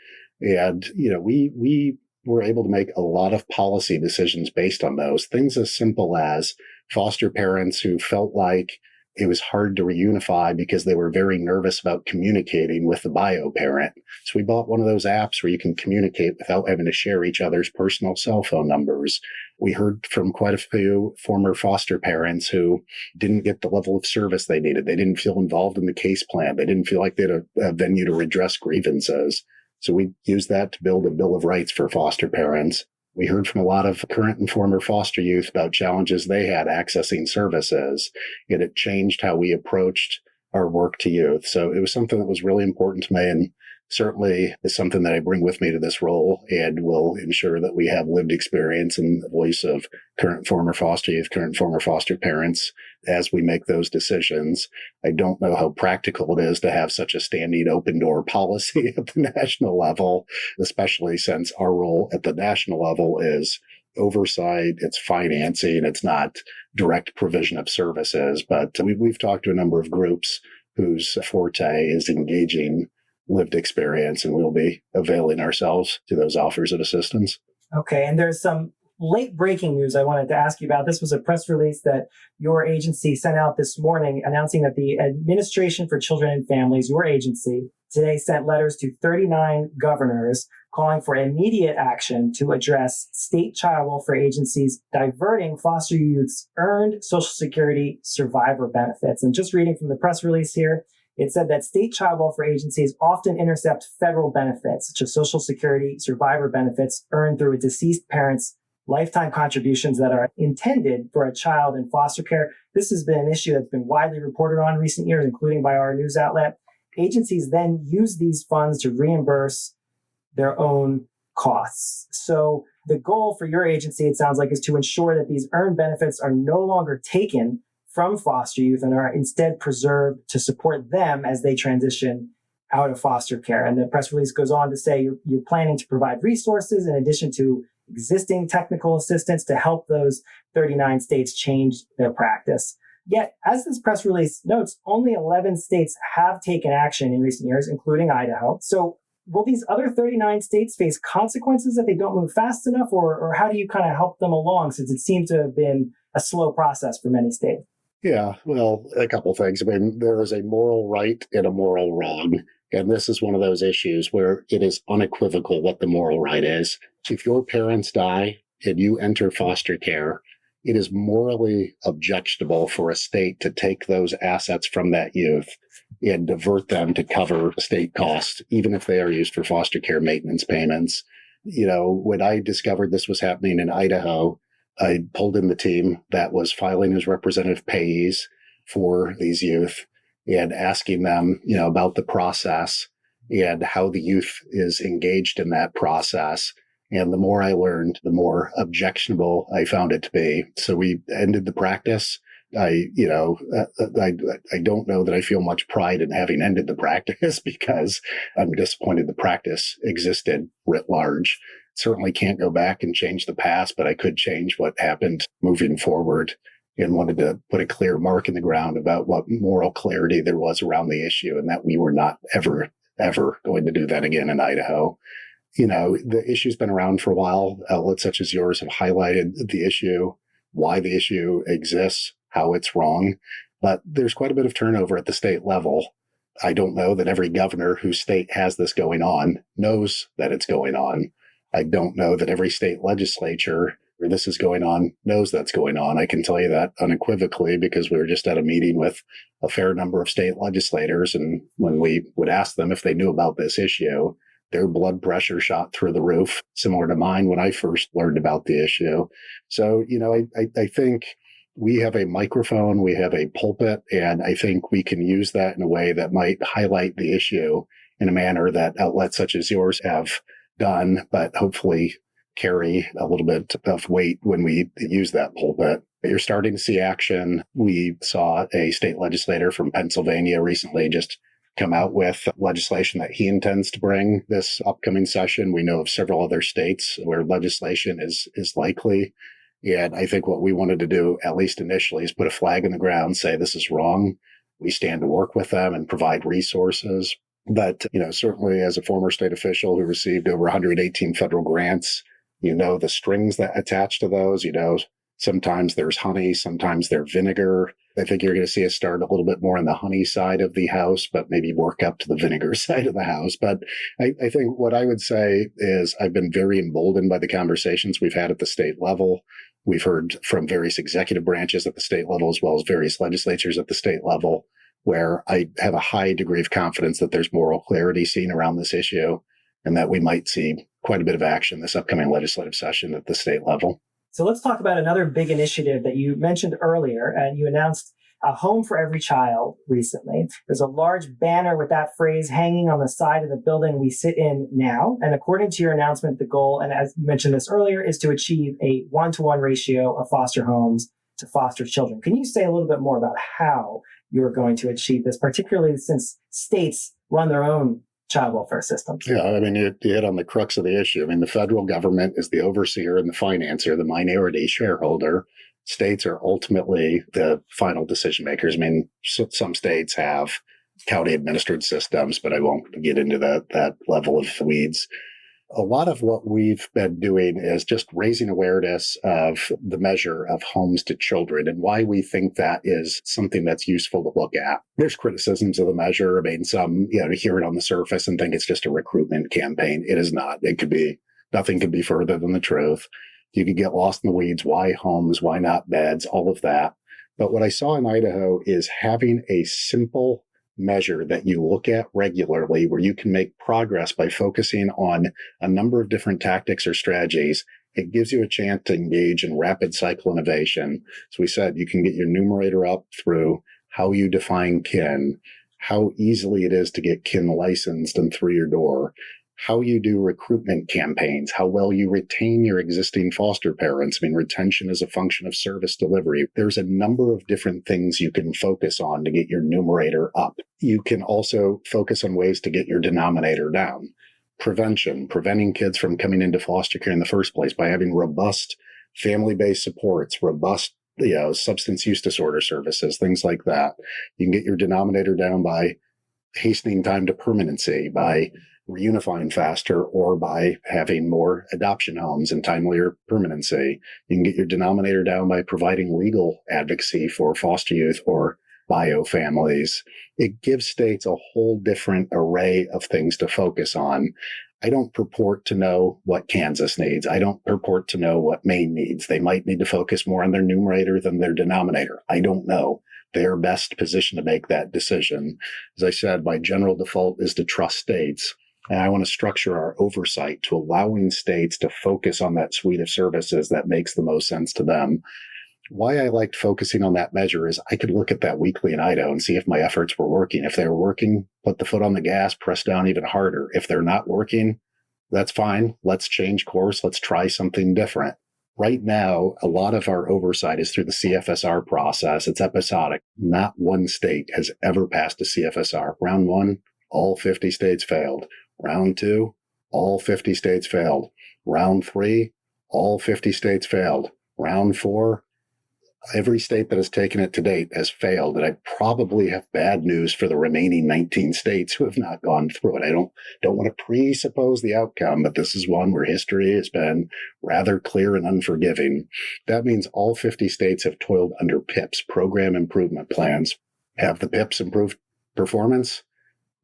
And, we were able to make a lot of policy decisions based on those things, as simple as foster parents who felt like it was hard to reunify because they were very nervous about communicating with the bio parent. So we bought one of those apps where you can communicate without having to share each other's personal cell phone numbers. We heard from quite a few former foster parents who didn't get the level of service they needed. They didn't feel involved in the case plan. They didn't feel like they had a venue to redress grievances. So we used that to build a Bill of Rights for foster parents. We heard from a lot of current and former foster youth about challenges they had accessing services, and it changed how we approached our work to youth. So it was something that was really important to me. And certainly is something that I bring with me to this role and will ensure that we have lived experience and the voice of current former foster youth, current former foster parents as we make those decisions. I don't know how practical it is to have such a standing open door policy at the national level, especially since our role at the national level is oversight, it's financing, it's not direct provision of services. But we've talked to a number of groups whose forte is engaging lived experience, and we'll be availing ourselves to those offers of assistance. Okay, and there's some late breaking news I wanted to ask you about. This was a press release that your agency sent out this morning announcing that the Administration for Children and Families, your agency, today sent letters to 39 governors calling for immediate action to address state child welfare agencies diverting foster youth's earned Social Security survivor benefits. And just reading from the press release here, it said that state child welfare agencies often intercept federal benefits, such as Social Security survivor benefits earned through a deceased parent's lifetime contributions that are intended for a child in foster care. This has been an issue that's been widely reported on in recent years, including by our news outlet. Agencies then use these funds to reimburse their own costs. So the goal for your agency, it sounds like, is to ensure that these earned benefits are no longer taken from foster youth and are instead preserved to support them as they transition out of foster care. And the press release goes on to say you're planning to provide resources in addition to existing technical assistance to help those 39 states change their practice. Yet, as this press release notes, only 11 states have taken action in recent years, including Idaho. So will these other 39 states face consequences if they don't move fast enough, or how do you kind of help them along, since it seems to have been a slow process for many states? Yeah, well, a couple of things. I mean, there is a moral right and a moral wrong. And this is one of those issues where it is unequivocal what the moral right is. If your parents die and you enter foster care, it is morally objectionable for a state to take those assets from that youth and divert them to cover state costs, even if they are used for foster care maintenance payments. You know, when I discovered this was happening in Idaho, I pulled in the team that was filing as representative payees for these youth and asking them, you know, about the process and how the youth is engaged in that process. And the more I learned, the more objectionable I found it to be. So we ended the practice. I don't know that I feel much pride in having ended the practice because I'm disappointed the practice existed writ large. Certainly can't go back and change the past, but I could change what happened moving forward, and wanted to put a clear mark in the ground about what moral clarity there was around the issue, and that we were not ever going to do that again in Idaho. You know, the issue's been around for a while. Outlets such as yours have highlighted the issue, why the issue exists, how it's wrong, but there's quite a bit of turnover at the state level. I don't know that every governor whose state has this going on knows that it's going on. I don't know that every state legislature where this is going on knows that's going on. I can tell you that unequivocally because we were just at a meeting with a fair number of state legislators. And when we would ask them if they knew about this issue, their blood pressure shot through the roof, similar to mine when I first learned about the issue. So, you know, I think we have a microphone, we have a pulpit, and I think we can use that in a way that might highlight the issue in a manner that outlets such as yours have done, but hopefully carry a little bit of weight when we use that pulpit. You're starting to see action. We saw a state legislator from Pennsylvania recently just come out with legislation that he intends to bring this upcoming session. We know of several other states where legislation is likely. And I think what we wanted to do, at least initially, is put a flag in the ground, say this is wrong. We stand to work with them and provide resources. But, you know, certainly as a former state official who received over 118 federal grants, you know, the strings that attach to those, you know, sometimes there's honey, sometimes there's vinegar. I think you're going to see us start a little bit more on the honey side of the house, but maybe work up to the vinegar side of the house. But I think what I would say is I've been very emboldened by the conversations we've had at the state level. We've heard from various executive branches at the state level, as well as various legislatures at the state level, where I have a high degree of confidence that there's moral clarity seen around this issue and that we might see quite a bit of action this upcoming legislative session at the state level. So let's talk about another big initiative that you mentioned earlier, and you announced a home for every child recently. There's a large banner with that phrase hanging on the side of the building we sit in now. And according to your announcement, the goal, and as you mentioned this earlier, is to achieve a 1-to-1 ratio of foster homes to foster children. Can you say a little bit more about how you're going to achieve this, particularly since states run their own child welfare systems? Yeah, I mean, you hit on the crux of the issue. I mean, the federal government is the overseer and the financier, the minority shareholder. States are ultimately the final decision makers. I mean, some states have county administered systems, but I won't get into that level of weeds. A lot of what we've been doing is just raising awareness of the measure of homes to children and why we think that is something that's useful to look at. There's criticisms of the measure. I mean, some, hear it on the surface and think it's just a recruitment campaign. It is not. Nothing could be further than the truth. You could get lost in the weeds. Why homes? Why not beds? All of that. But what I saw in Idaho is having a simple measure that you look at regularly where you can make progress by focusing on a number of different tactics or strategies. It gives you a chance to engage in rapid cycle innovation. So we said you can get your numerator up through how you define kin, how easily it is to get kin licensed and through your door, how you do recruitment campaigns, how well you retain your existing foster parents. I mean, retention is a function of service delivery. There's a number of different things you can focus on to get your numerator up. You can also focus on ways to get your denominator down. Preventing kids from coming into foster care in the first place by having robust family-based supports, robust substance use disorder services, things like that. You can get your denominator down by hastening time to permanency, by reunifying faster, or by having more adoption homes and timelier permanency. You can get your denominator down by providing legal advocacy for foster youth or bio families. It gives states a whole different array of things to focus on. I don't purport to know what Kansas needs. I don't purport to know what Maine needs. They might need to focus more on their numerator than their denominator. I don't know. They're best positioned to make that decision. As I said, my general default is to trust states. And I want to structure our oversight to allowing states to focus on that suite of services that makes the most sense to them. Why I liked focusing on that measure is I could look at that weekly in Idaho and see if my efforts were working. If they were working, put the foot on the gas, press down even harder. If they're not working, that's fine. Let's change course. Let's try something different. Right now, a lot of our oversight is through the CFSR process. It's episodic. Not one state has ever passed a CFSR. Round 1, all 50 states failed. Round 2, all 50 states failed. Round 3, all 50 states failed. Round 4, every state that has taken it to date has failed. And I probably have bad news for the remaining 19 states who have not gone through it. I don't want to presuppose the outcome, but this is one where history has been rather clear and unforgiving. That means all 50 states have toiled under PIPs, program improvement plans. Have the PIPs improved performance?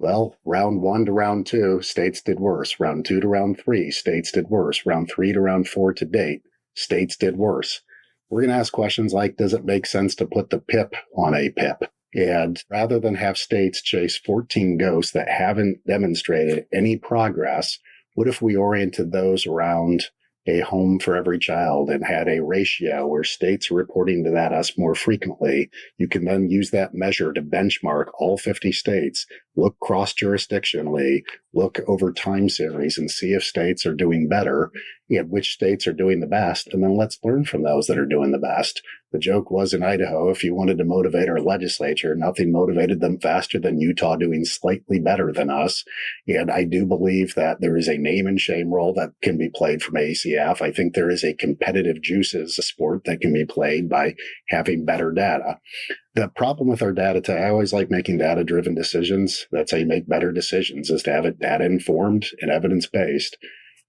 Well, round 1 to round 2, states did worse. Round 2 to round 3, states did worse. Round 3 to round 4 to date, states did worse. We're going to ask questions like, does it make sense to put the PIP on a PIP? And rather than have states chase 14 ghosts that haven't demonstrated any progress, what if we oriented those around a home for every child and had a ratio where states are reporting to that us more frequently? You can then use that measure to benchmark all 50 states, look cross-jurisdictionally, look over time series and see if states are doing better and which states are doing the best. And then let's learn from those that are doing the best. The joke was in Idaho, if you wanted to motivate our legislature, nothing motivated them faster than Utah doing slightly better than us. And I do believe that there is a name and shame role that can be played from ACF. I think there is a competitive juices sport that can be played by having better data. The problem with our data, I always like making data-driven decisions. That's how you make better decisions, is to have it data-informed and evidence-based.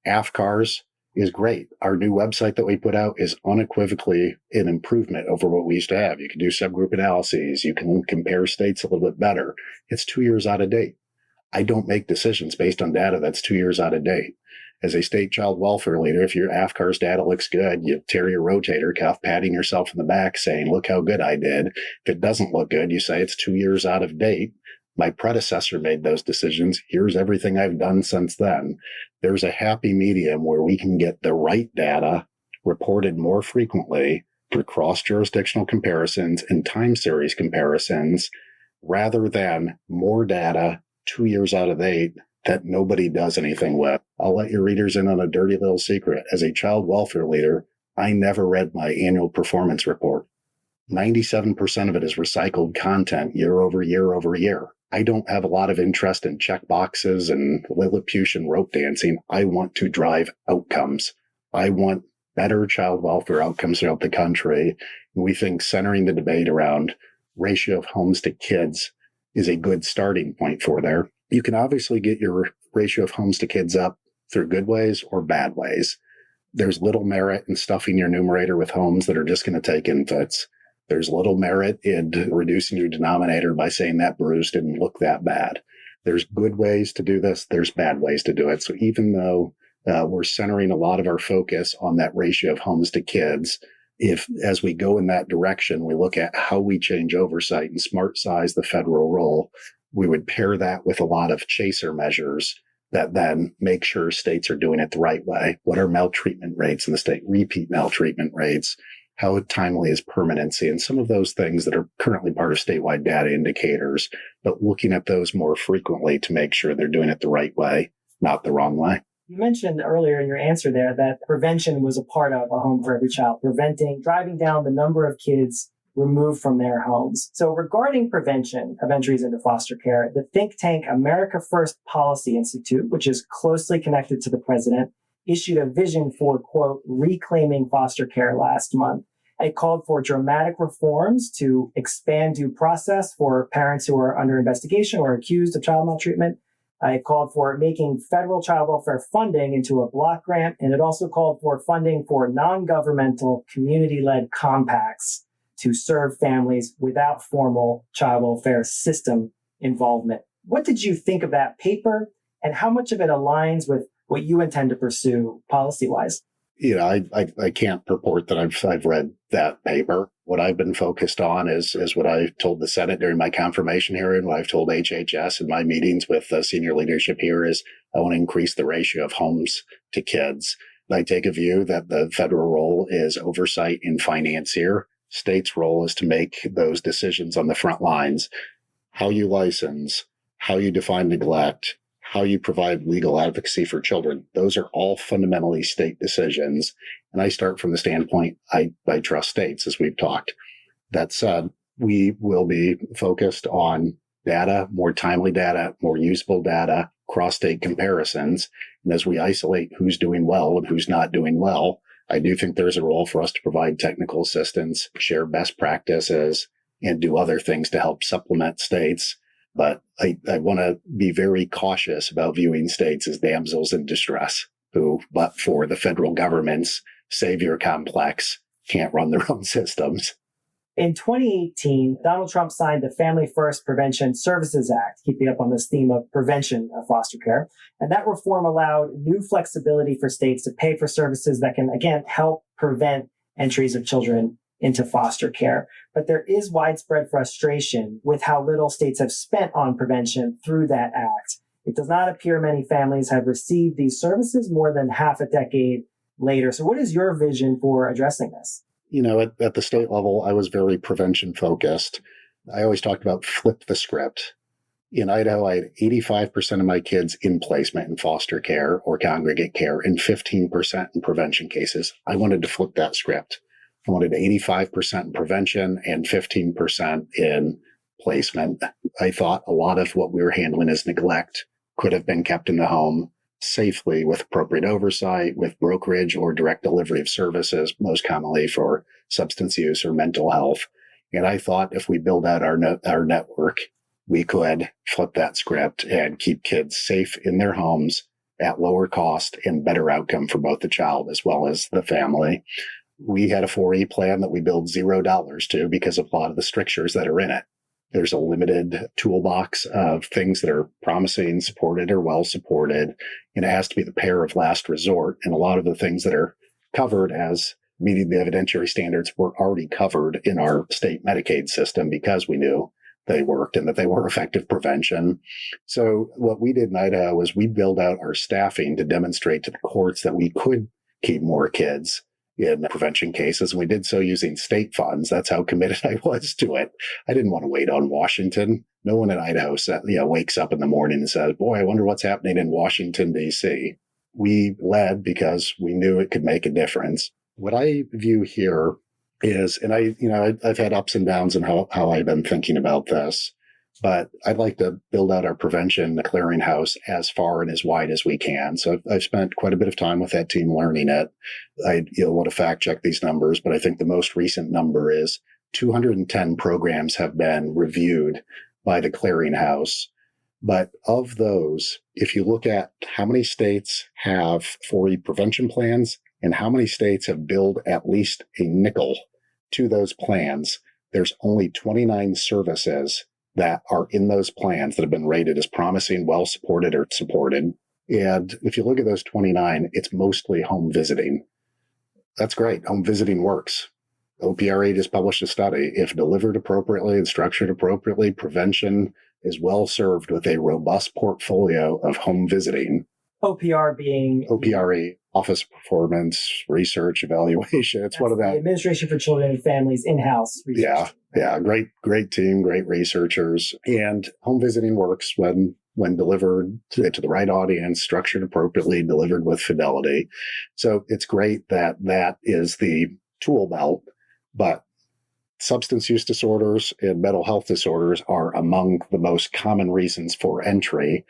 AFCARS is great. Our new website that we put out is unequivocally an improvement over what we used to have. You can do subgroup analyses. You can compare states a little bit better. It's 2 years out of date. I don't make decisions based on data that's 2 years out of date. As a state child welfare leader, if your AFCARS data looks good, you tear your rotator cuff, patting yourself in the back, saying, look how good I did. If it doesn't look good, you say it's 2 years out of date. My predecessor made those decisions. Here's everything I've done since then. There's a happy medium where we can get the right data reported more frequently for cross-jurisdictional comparisons and time series comparisons rather than more data 2 years out of 8 that nobody does anything with. I'll let your readers in on a dirty little secret. As a child welfare leader, I never read my annual performance report. 97% of it is recycled content year over year over year. I don't have a lot of interest in check boxes and Lilliputian rope dancing. I want to drive outcomes. I want better child welfare outcomes throughout the country. And we think centering the debate around ratio of homes to kids is a good starting point for there. You can obviously get your ratio of homes to kids up through good ways or bad ways. There's little merit in stuffing your numerator with homes that are just going to take infants. There's little merit in reducing your denominator by saying that bruise didn't look that bad. There's good ways to do this. There's bad ways to do it. So even though we're centering a lot of our focus on that ratio of homes to kids, if as we go in that direction, we look at how we change oversight and smart size the federal role, we would pair that with a lot of chaser measures that then make sure states are doing it the right way. What are maltreatment rates in the state? Repeat maltreatment rates? How timely is permanency? And some of those things that are currently part of statewide data indicators, but looking at those more frequently to make sure they're doing it the right way, not the wrong way. You mentioned earlier in your answer there that prevention was a part of A Home for Every Child, driving down the number of kids removed from their homes. So regarding prevention of entries into foster care, the think tank America First Policy Institute, which is closely connected to the president, issued a vision for, quote, reclaiming foster care last month. It called for dramatic reforms to expand due process for parents who are under investigation or accused of child maltreatment. It called for making federal child welfare funding into a block grant, and it also called for funding for non-governmental community-led compacts to serve families without formal child welfare system involvement. What did you think of that paper, and how much of it aligns with what you intend to pursue policy-wise? You know, I can't purport that I've read that paper. What I've been focused on is what I told the Senate during my confirmation hearing, what I've told HHS in my meetings with the senior leadership here is I want to increase the ratio of homes to kids. I take a view that the federal role is oversight and financier. State's role is to make those decisions on the front lines. How you license, how you define neglect, how you provide legal advocacy for children. Those are all fundamentally state decisions. And I start from the standpoint, I trust states, as we've talked. That said, we will be focused on data, more timely data, more usable data, cross-state comparisons. And as we isolate who's doing well and who's not doing well, I do think there's a role for us to provide technical assistance, share best practices, and do other things to help supplement states. But I want to be very cautious about viewing states as damsels in distress who, but for the federal government's savior complex, can't run their own systems. In 2018, Donald Trump signed the Family First Prevention Services Act, keeping up on this theme of prevention of foster care. And that reform allowed new flexibility for states to pay for services that can, again, help prevent entries of children into foster care. But there is widespread frustration with how little states have spent on prevention through that act. It does not appear many families have received these services more than half a decade later. So what is your vision for addressing this? You know, at the state level, I was very prevention focused. I always talked about flip the script. In Idaho, I had 85% of my kids in placement in foster care or congregate care and 15% in prevention cases. I wanted to flip that script. I wanted 85% in prevention and 15% in placement. I thought a lot of what we were handling as neglect could have been kept in the home safely with appropriate oversight, with brokerage or direct delivery of services, most commonly for substance use or mental health. And I thought if we build out our network, we could flip that script and keep kids safe in their homes at lower cost and better outcome for both the child as well as the family. We had a 4E plan that we billed $0 to because of a lot of the strictures that are in it. There's a limited toolbox of things that are promising, supported, or well supported, and it has to be the pair of last resort. And a lot of the things that are covered as meeting the evidentiary standards were already covered in our state Medicaid system because we knew they worked and that they were effective prevention. So what we did in Idaho was we built out our staffing to demonstrate to the courts that we could keep more kids in prevention cases. And we did so using state funds. That's how committed I was to it. I didn't want to wait on Washington. No one in Idaho wakes up in the morning and says, boy, I wonder what's happening in Washington, D.C. We led because we knew it could make a difference. What I view here is, and I've had ups and downs in how I've been thinking about this, but I'd like to build out our prevention clearinghouse as far and as wide as we can. So I've spent quite a bit of time with that team learning it. I want to fact check these numbers, but I think the most recent number is 210 programs have been reviewed by the clearinghouse. But of those, if you look at how many states have 4E prevention plans and how many states have billed at least a nickel to those plans, there's only 29 services that are in those plans that have been rated as promising, well supported, or supported. And if you look at those 29, it's mostly home visiting. That's great. Home visiting works. OPRA just published a study. If delivered appropriately and structured appropriately, prevention is well served with a robust portfolio of home visiting. OPR being OPRE, Office Performance Research Evaluation. It's one of that. The Administration for Children and Families in-house research. Yeah. Great team, great researchers. And home visiting works when delivered to the right audience, structured appropriately, delivered with fidelity. So it's great that is the tool belt, but substance use disorders and mental health disorders are among the most common reasons for entry.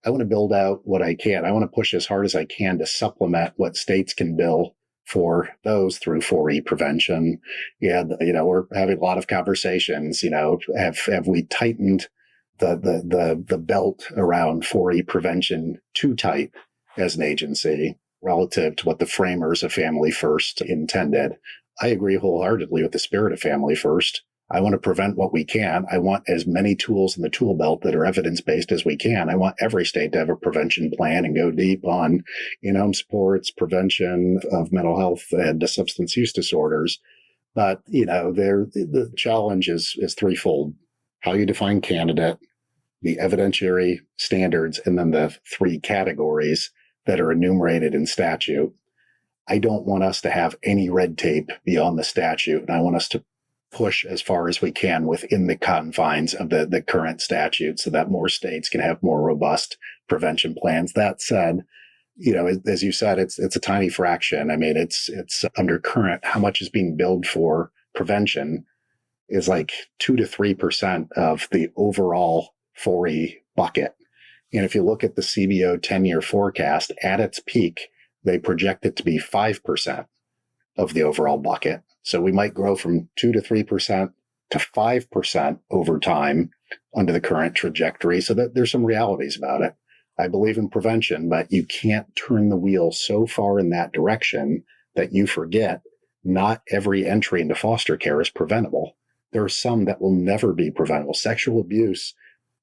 I want to build out what I can. I want to push as hard as I can to supplement what states can bill for those through 4E prevention. And, we're having a lot of conversations, have we tightened the belt around 4E prevention too tight as an agency relative to what the framers of Family First intended? I agree wholeheartedly with the spirit of Family First. I want to prevent what we can. I want as many tools in the tool belt that are evidence-based as we can. I want every state to have a prevention plan and go deep on in-home supports, prevention of mental health and substance use disorders. But, the challenge is threefold. How you define candidate, the evidentiary standards, and then the three categories that are enumerated in statute. I don't want us to have any red tape beyond the statute, and I want us to push as far as we can within the confines of the current statute so that more states can have more robust prevention plans. That said, as you said, it's a tiny fraction. I mean, it's under current, how much is being billed for prevention is like 2 to 3% of the overall 4E bucket. And if you look at the CBO 10-year forecast, at its peak, they project it to be 5% of the overall bucket. So we might grow from 2 to 3% to 5% over time under the current trajectory. So that there's some realities about it. I believe in prevention, but you can't turn the wheel so far in that direction that you forget not every entry into foster care is preventable. There are some that will never be preventable. Sexual abuse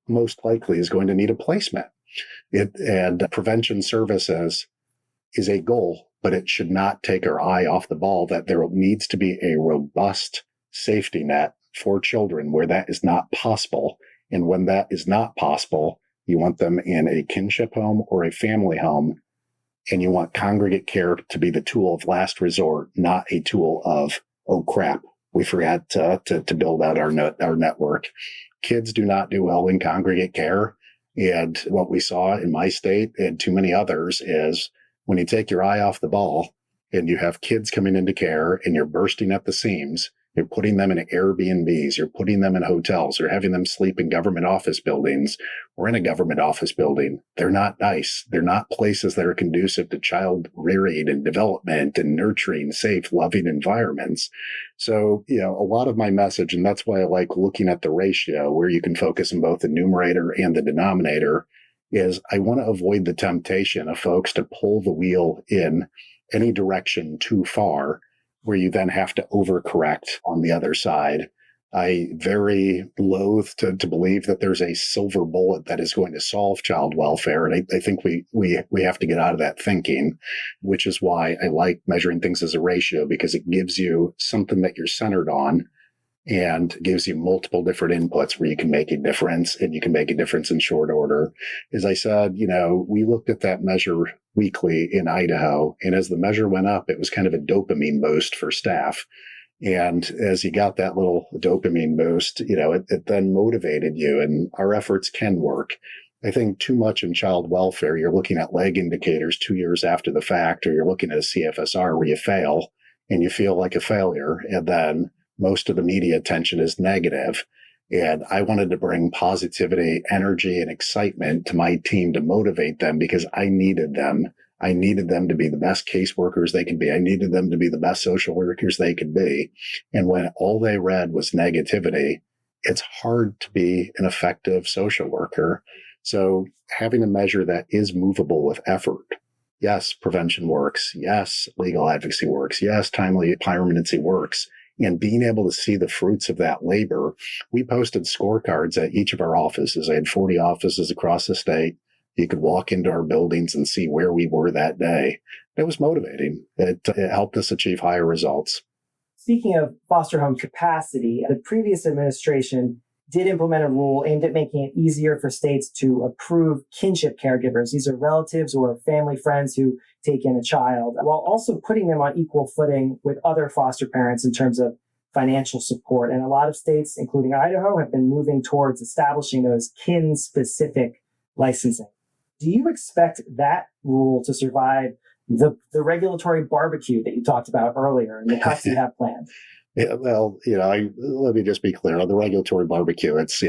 most likely is going to need a placement. And prevention services is a goal, but it should not take our eye off the ball that there needs to be a robust safety net for children where that is not possible. And when that is not possible, you want them in a kinship home or a family home, and you want congregate care to be the tool of last resort, not a tool of, oh crap, we forgot to build out our network. Kids do not do well in congregate care. And what we saw in my state and too many others is when you take your eye off the ball and you have kids coming into care and you're bursting at the seams, you're putting them in Airbnbs, you're putting them in hotels, you're having them sleep in government office buildings or in a government office building. They're not nice. They're not places that are conducive to child rearing and development and nurturing safe, loving environments. So, a lot of my message, and that's why I like looking at the ratio where you can focus on both the numerator and the denominator, is I want to avoid the temptation of folks to pull the wheel in any direction too far where you then have to overcorrect on the other side. I very loathe to believe that there's a silver bullet that is going to solve child welfare. And I think we have to get out of that thinking, which is why I like measuring things as a ratio, because it gives you something that you're centered on. and gives you multiple different inputs where you can make a difference, and you can make a difference in short order. As I said, we looked at that measure weekly in Idaho, and as the measure went up, it was kind of a dopamine boost for staff. And as you got that little dopamine boost, it then motivated you, and our efforts can work. I think too much in child welfare, you're looking at lag indicators 2 years after the fact, or you're looking at a CFSR where you fail and you feel like a failure. And then most of the media attention is negative. And I wanted to bring positivity, energy, and excitement to my team to motivate them because I needed them. I needed them to be the best caseworkers they could be. I needed them to be the best social workers they could be. And when all they read was negativity, it's hard to be an effective social worker. So having a measure that is movable with effort. Yes, prevention works. Yes, legal advocacy works. Yes, timely permanency works. And being able to see the fruits of that labor, we posted scorecards at each of our offices. I had 40 offices across the state. You could walk into our buildings and see where we were that day. It was motivating. It helped us achieve higher results. Speaking of foster home capacity, the previous administration did implement a rule aimed at making it easier for states to approve kinship caregivers. These are relatives or family friends who take in a child, while also putting them on equal footing with other foster parents in terms of financial support. And a lot of states, including Idaho, have been moving towards establishing those kin-specific licensing. Do you expect that rule to survive the regulatory barbecue that you talked about earlier and the cuts you have planned? Yeah, well, let me just be clear on the regulatory barbecue. It's,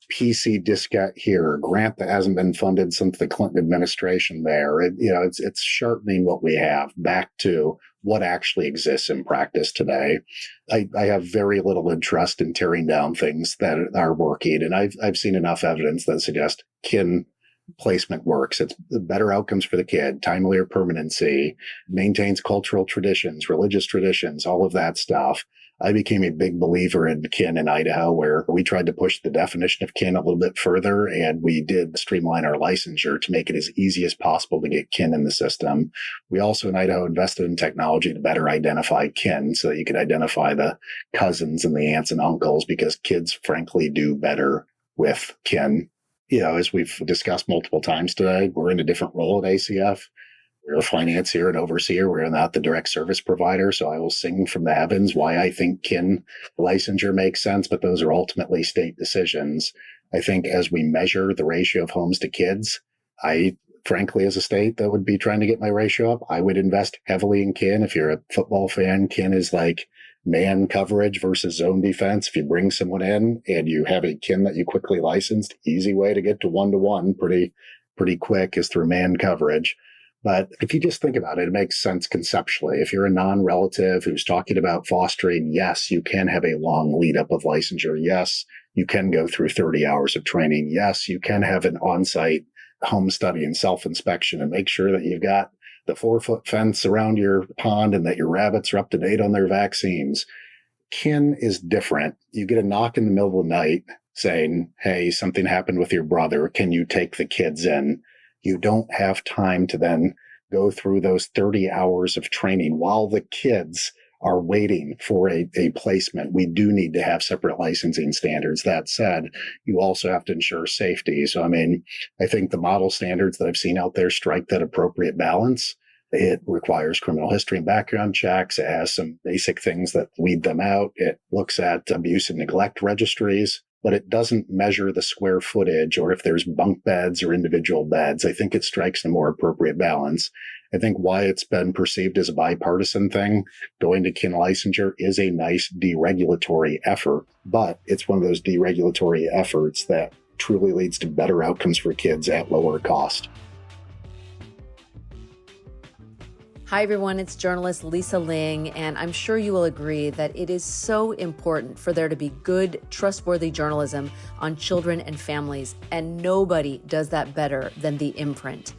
PC discount here, a grant that hasn't been funded since the Clinton administration there. It's sharpening what we have back to what actually exists in practice today. I have very little interest in tearing down things that are working. And I've seen enough evidence that suggests kin placement works. It's better outcomes for the kid, timelier permanency, maintains cultural traditions, religious traditions, all of that stuff. I became a big believer in kin in Idaho, where we tried to push the definition of kin a little bit further, and we did streamline our licensure to make it as easy as possible to get kin in the system. We also in Idaho invested in technology to better identify kin so that you could identify the cousins and the aunts and uncles, because kids frankly do better with kin. As we've discussed multiple times today, we're in a different role at ACF. We're a financier and overseer. We're not the direct service provider. So I will sing from the heavens why I think kin licensure makes sense, but those are ultimately state decisions. I think as we measure the ratio of homes to kids, I frankly, as a state that would be trying to get my ratio up, I would invest heavily in kin. If you're a football fan, kin is like man coverage versus zone defense. If you bring someone in and you have a kin that you quickly licensed, easy way to get to 1-to-1 pretty quick is through man coverage. But if you just think about it, it makes sense conceptually. If you're a non-relative who's talking about fostering, yes, you can have a long lead up of licensure. Yes, you can go through 30 hours of training. Yes, you can have an on-site home study and self-inspection and make sure that you've got the 4-foot fence around your pond and that your rabbits are up to date on their vaccines. Kin is different. You get a knock in the middle of the night saying, hey, something happened with your brother. Can you take the kids in? You don't have time to then go through those 30 hours of training while the kids are waiting for a placement. We do need to have separate licensing standards. That said, you also have to ensure safety. So, I think the model standards that I've seen out there strike that appropriate balance. It requires criminal history and background checks. It has some basic things that weed them out. It looks at abuse and neglect registries, but it doesn't measure the square footage or if there's bunk beds or individual beds. I think it strikes a more appropriate balance. I think why it's been perceived as a bipartisan thing, going to kin licensure is a nice deregulatory effort, but it's one of those deregulatory efforts that truly leads to better outcomes for kids at lower cost. Hi, everyone. It's journalist Lisa Ling, and I'm sure you will agree that it is so important for there to be good, trustworthy journalism on children and families, and nobody does that better than the Imprint.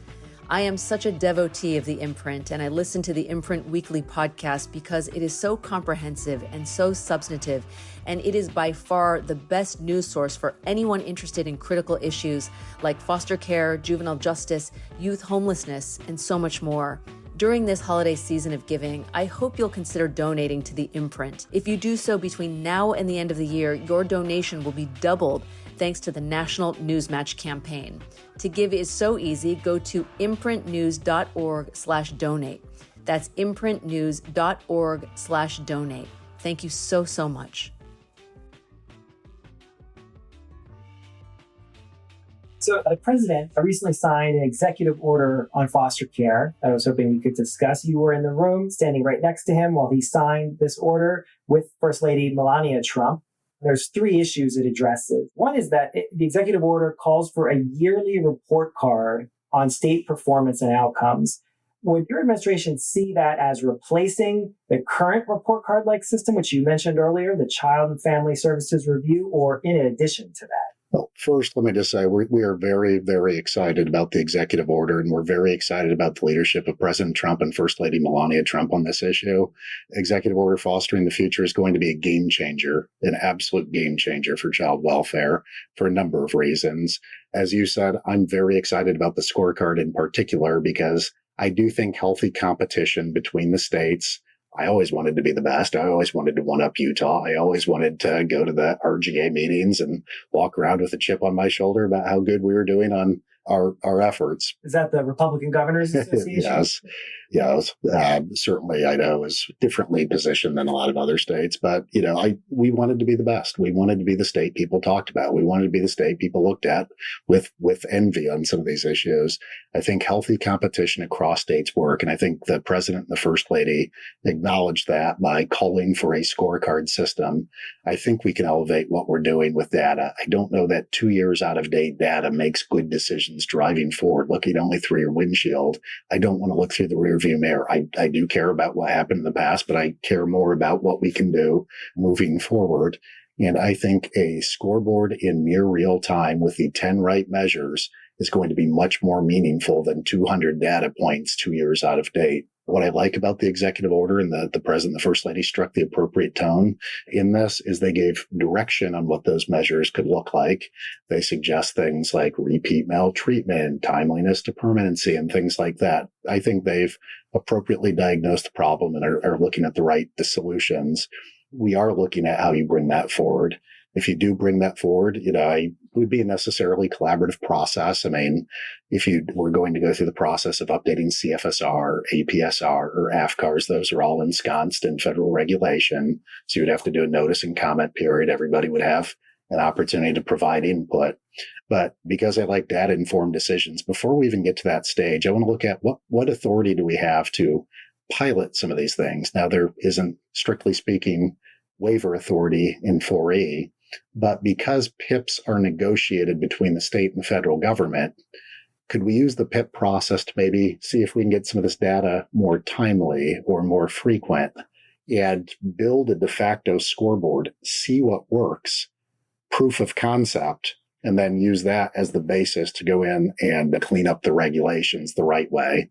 I am such a devotee of the Imprint, and I listen to the Imprint Weekly podcast because it is so comprehensive and so substantive, and it is by far the best news source for anyone interested in critical issues like foster care, juvenile justice, youth homelessness, and so much more. During this holiday season of giving, I hope you'll consider donating to the Imprint. If you do so between now and the end of the year, your donation will be doubled thanks to the National Newsmatch campaign. To give is so easy. Go to imprintnews.org/donate. That's imprintnews.org/donate. Thank you so much. So the president recently signed an executive order on foster care that I was hoping we could discuss. You were in the room standing right next to him while he signed this order with First Lady Melania Trump. There's 3 issues it addresses. One is that the executive order calls for a yearly report card on state performance and outcomes. Would your administration see that as replacing the current report card-like system, which you mentioned earlier, the Child and Family Services Review, or in addition to that? Well, first, let me just say we are very, very excited about the executive order, and we're very excited about the leadership of President Trump and First Lady Melania Trump on this issue. Executive Order Fostering the Future is going to be a game changer, an absolute game changer for child welfare for a number of reasons. As you said, I'm very excited about the scorecard in particular because I do think healthy competition between the states. I always wanted to be the best. I always wanted to one-up Utah. I always wanted to go to the RGA meetings and walk around with a chip on my shoulder about how good we were doing on our efforts. Is that the Republican Governors Association? Yes. Certainly Idaho is differently positioned than a lot of other states, but we wanted to be the best. We wanted to be the state people talked about. We wanted to be the state people looked at with envy on some of these issues. I think healthy competition across states work, and I think the president and the first lady acknowledged that by calling for a scorecard system. I think we can elevate what we're doing with data. I don't know that 2 years out of date data makes good decisions driving forward, looking only through your windshield. I don't want to look through the rearview mirror. I do care about what happened in the past, but I care more about what we can do moving forward. And I think a scoreboard in near real time with the 10 right measures is going to be much more meaningful than 200 data points 2 years out of date. What I like about the executive order, and the president and the first lady struck the appropriate tone in this, is they gave direction on what those measures could look like. They suggest things like repeat maltreatment, timeliness to permanency, and things like that. I think they've appropriately diagnosed the problem and are looking at the right solutions. We are looking at how you bring that forward. If you do bring that forward, it would be a necessarily collaborative process. I mean, if you were going to go through the process of updating CFSR, APSR, or AFCARs, those are all ensconced in federal regulation. So you'd have to do a notice and comment period. Everybody would have an opportunity to provide input. But because I like data-informed decisions, before we even get to that stage, I want to look at what authority do we have to pilot some of these things. Now, there isn't, strictly speaking, waiver authority in 4E, but because PIPs are negotiated between the state and the federal government, could we use the PIP process to maybe see if we can get some of this data more timely or more frequent and build a de facto scoreboard, see what works, proof of concept, and then use that as the basis to go in and clean up the regulations the right way.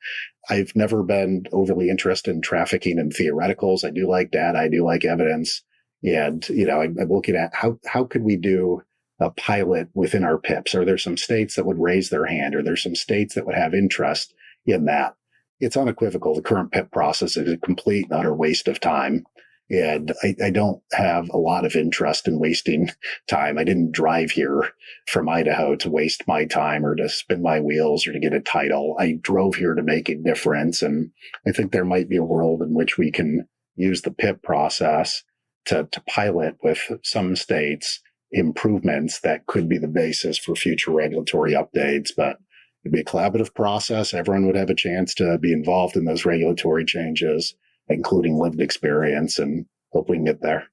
I've never been overly interested in trafficking in theoreticals. I do like data. I do like evidence. And, I'm looking at how could we do a pilot within our PIPs? Are there some states that would raise their hand? Are there some states that would have interest in that? It's unequivocal. The current PIP process is a complete and utter waste of time. And I don't have a lot of interest in wasting time. I didn't drive here from Idaho to waste my time or to spin my wheels or to get a title. I drove here to make a difference. And I think there might be a world in which we can use the PIP process to pilot with some states improvements that could be the basis for future regulatory updates. But it'd be a collaborative process. Everyone would have a chance to be involved in those regulatory changes, including lived experience, and hope we can get there.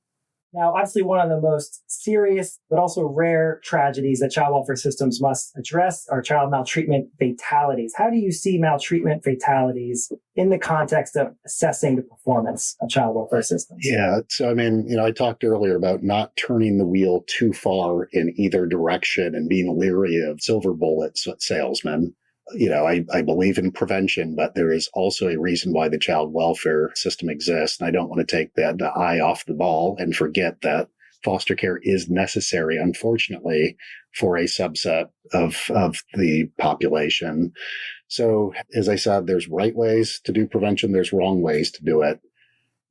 Now, obviously, one of the most serious but also rare tragedies that child welfare systems must address are child maltreatment fatalities. How do you see maltreatment fatalities in the context of assessing the performance of child welfare systems? Yeah. So, I talked earlier about not turning the wheel too far in either direction and being leery of silver bullet salesmen. I believe in prevention, but there is also a reason why the child welfare system exists. And I don't want to take the eye off the ball and forget that foster care is necessary, unfortunately, for a subset of the population. So, as I said, there's right ways to do prevention, there's wrong ways to do it.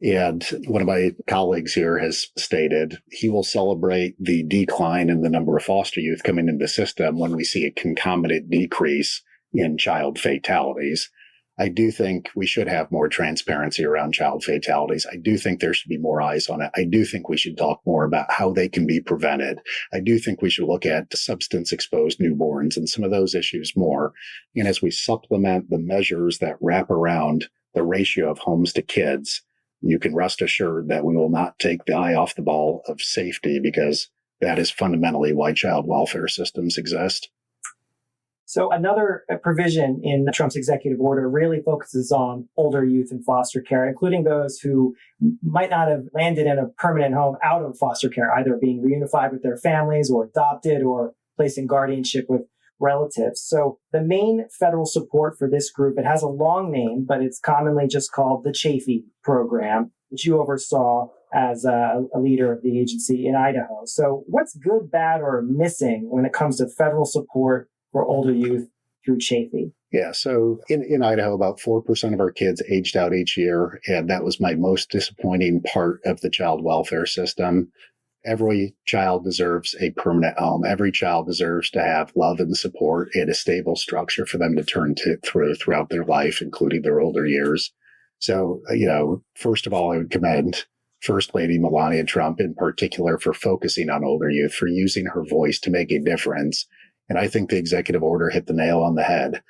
And one of my colleagues here has stated he will celebrate the decline in the number of foster youth coming into the system when we see a concomitant decrease in child fatalities. I do think we should have more transparency around child fatalities. I do think there should be more eyes on it. I do think we should talk more about how they can be prevented. I do think we should look at substance exposed newborns and some of those issues more. And as we supplement the measures that wrap around the ratio of homes to kids, you can rest assured that we will not take the eye off the ball of safety, because that is fundamentally why child welfare systems exist. So another provision in Trump's executive order really focuses on older youth in foster care, including those who might not have landed in a permanent home out of foster care, either being reunified with their families or adopted or placed in guardianship with relatives. So the main federal support for this group, it has a long name, but it's commonly just called the Chafee Program, which you oversaw as a leader of the agency in Idaho. So what's good, bad, or missing when it comes to federal support for older youth through Chafee? Yeah, so in Idaho, about 4% of our kids aged out each year, and that was my most disappointing part of the child welfare system. Every child deserves a permanent home. Every child deserves to have love and support and a stable structure for them to turn to throughout their life, including their older years. So, first of all, I would commend First Lady Melania Trump in particular for focusing on older youth, for using her voice to make a difference. And I think the executive order hit the nail on the head.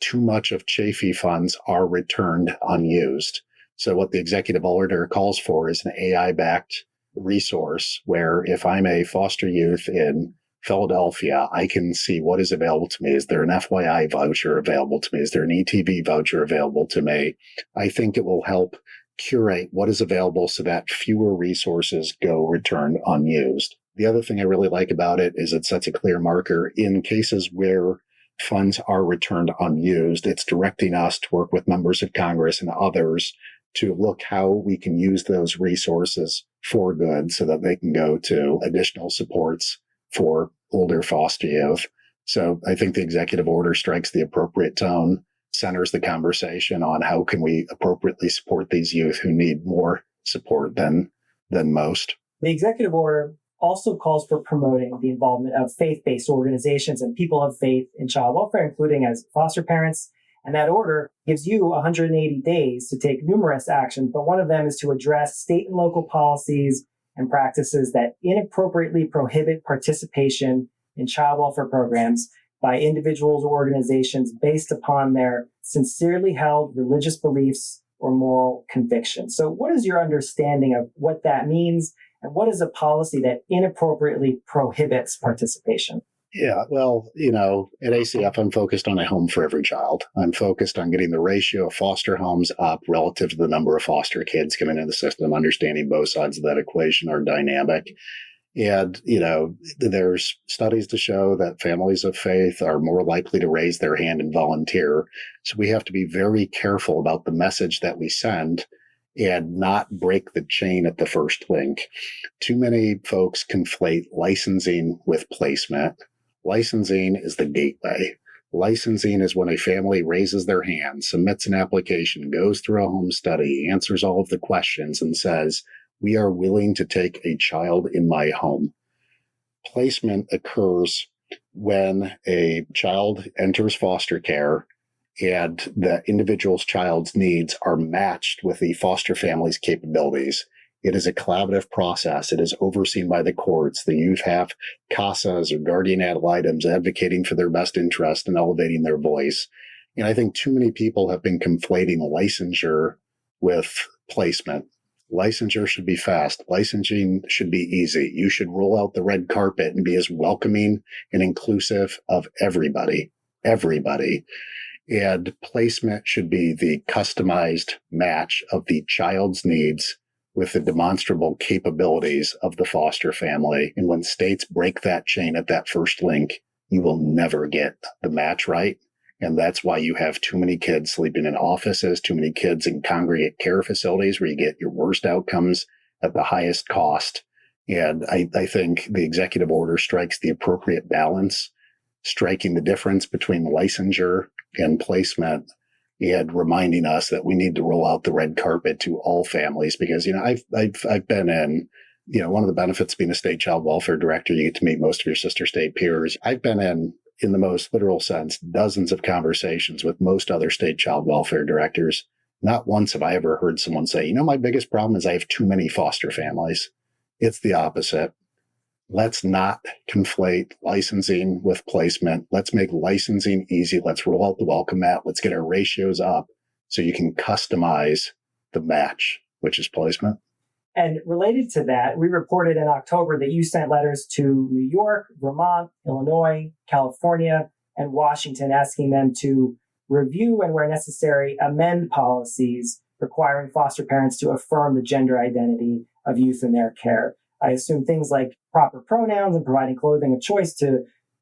Too much of Chafee funds are returned unused. So what the executive order calls for is an AI-backed resource where if I'm a foster youth in Philadelphia, I can see what is available to me. Is there an FYI voucher available to me? Is there an ETV voucher available to me? I think it will help curate what is available so that fewer resources go returned unused. The other thing I really like about it is it sets a clear marker in cases where funds are returned unused. It's directing us to work with members of Congress and others to look how we can use those resources for good so that they can go to additional supports for older foster youth. So I think the executive order strikes the appropriate tone, centers the conversation on how can we appropriately support these youth who need more support than most. The executive order also calls for promoting the involvement of faith-based organizations and people of faith in child welfare, including as foster parents. And that order gives you 180 days to take numerous actions, but one of them is to address state and local policies and practices that inappropriately prohibit participation in child welfare programs by individuals or organizations based upon their sincerely held religious beliefs or moral convictions. So what is your understanding of what that means? And what is a policy that inappropriately prohibits participation? Yeah, well, at ACF, I'm focused on a home for every child. I'm focused on getting the ratio of foster homes up relative to the number of foster kids coming into the system, understanding both sides of that equation are dynamic. And, there's studies to show that families of faith are more likely to raise their hand and volunteer. So we have to be very careful about the message that we send and not break the chain at the first link. Too many folks conflate licensing with placement. Licensing is the gateway. Licensing is when a family raises their hand, submits an application, goes through a home study, answers all of the questions, and says, we are willing to take a child in my home. Placement occurs when a child enters foster care and the individual's child's needs are matched with the foster family's capabilities. It is a collaborative process. It is overseen by the courts. The youth have CASAs or guardian ad litems advocating for their best interest and elevating their voice. And I think too many people have been conflating licensure with placement. Licensure should be fast. Licensing should be easy. You should roll out the red carpet and be as welcoming and inclusive of everybody. And placement should be the customized match of the child's needs with the demonstrable capabilities of the foster family. And when states break that chain at that first link, you will never get the match right. And that's why you have too many kids sleeping in offices, too many kids in congregate care facilities where you get your worst outcomes at the highest cost. And I think the executive order strikes the appropriate balance, striking the difference between licensure and placement, and reminding us that we need to roll out the red carpet to all families. Because, I've been in, one of the benefits of being a state child welfare director, you get to meet most of your sister state peers. I've been in the most literal sense, dozens of conversations with most other state child welfare directors. Not once have I ever heard someone say, my biggest problem is I have too many foster families. It's the opposite. Let's not conflate licensing with placement. Let's make licensing easy. Let's roll out the welcome mat. Let's get our ratios up so you can customize the match, which is placement. And related to that, we reported in October that you sent letters to New York, Vermont, Illinois, California, and Washington asking them to review and, where necessary, amend policies requiring foster parents to affirm the gender identity of youth in their care. I assume things like proper pronouns and providing clothing of choice to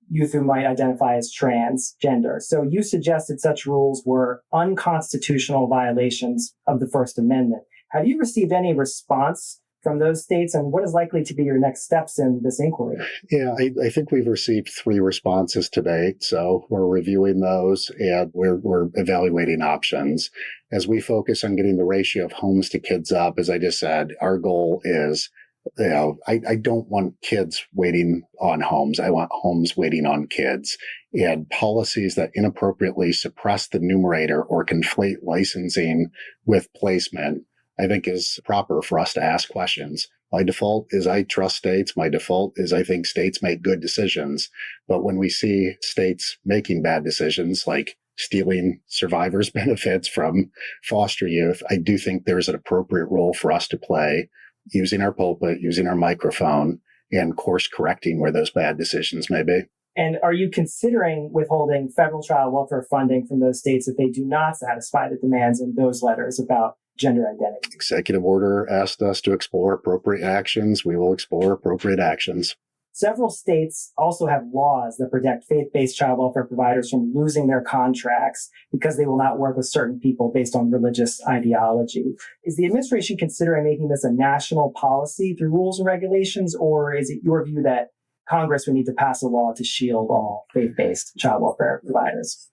youth who might identify as transgender. So you suggested such rules were unconstitutional violations of the First Amendment. Have you received any response from those states, and what is likely to be your next steps in this inquiry? Yeah, I think we've received 3 responses to date. So we're reviewing those and we're evaluating options. As we focus on getting the ratio of homes to kids up, as I just said, our goal is, I don't want kids waiting on homes. I want homes waiting on kids. And policies that inappropriately suppress the numerator or conflate licensing with placement, I think is proper for us to ask questions. My default is I trust states. My default is I think states make good decisions. But when we see states making bad decisions, like stealing survivors' benefits from foster youth, I do think there's an appropriate role for us to play, using our pulpit, using our microphone, and course correcting where those bad decisions may be. And are you considering withholding federal child welfare funding from those states if they do not satisfy the demands in those letters about gender identity? Executive order asked us to explore appropriate actions. We will explore appropriate actions. Several states also have laws that protect faith-based child welfare providers from losing their contracts because they will not work with certain people based on religious ideology. Is the administration considering making this a national policy through rules and regulations, or is it your view that Congress would need to pass a law to shield all faith-based child welfare providers?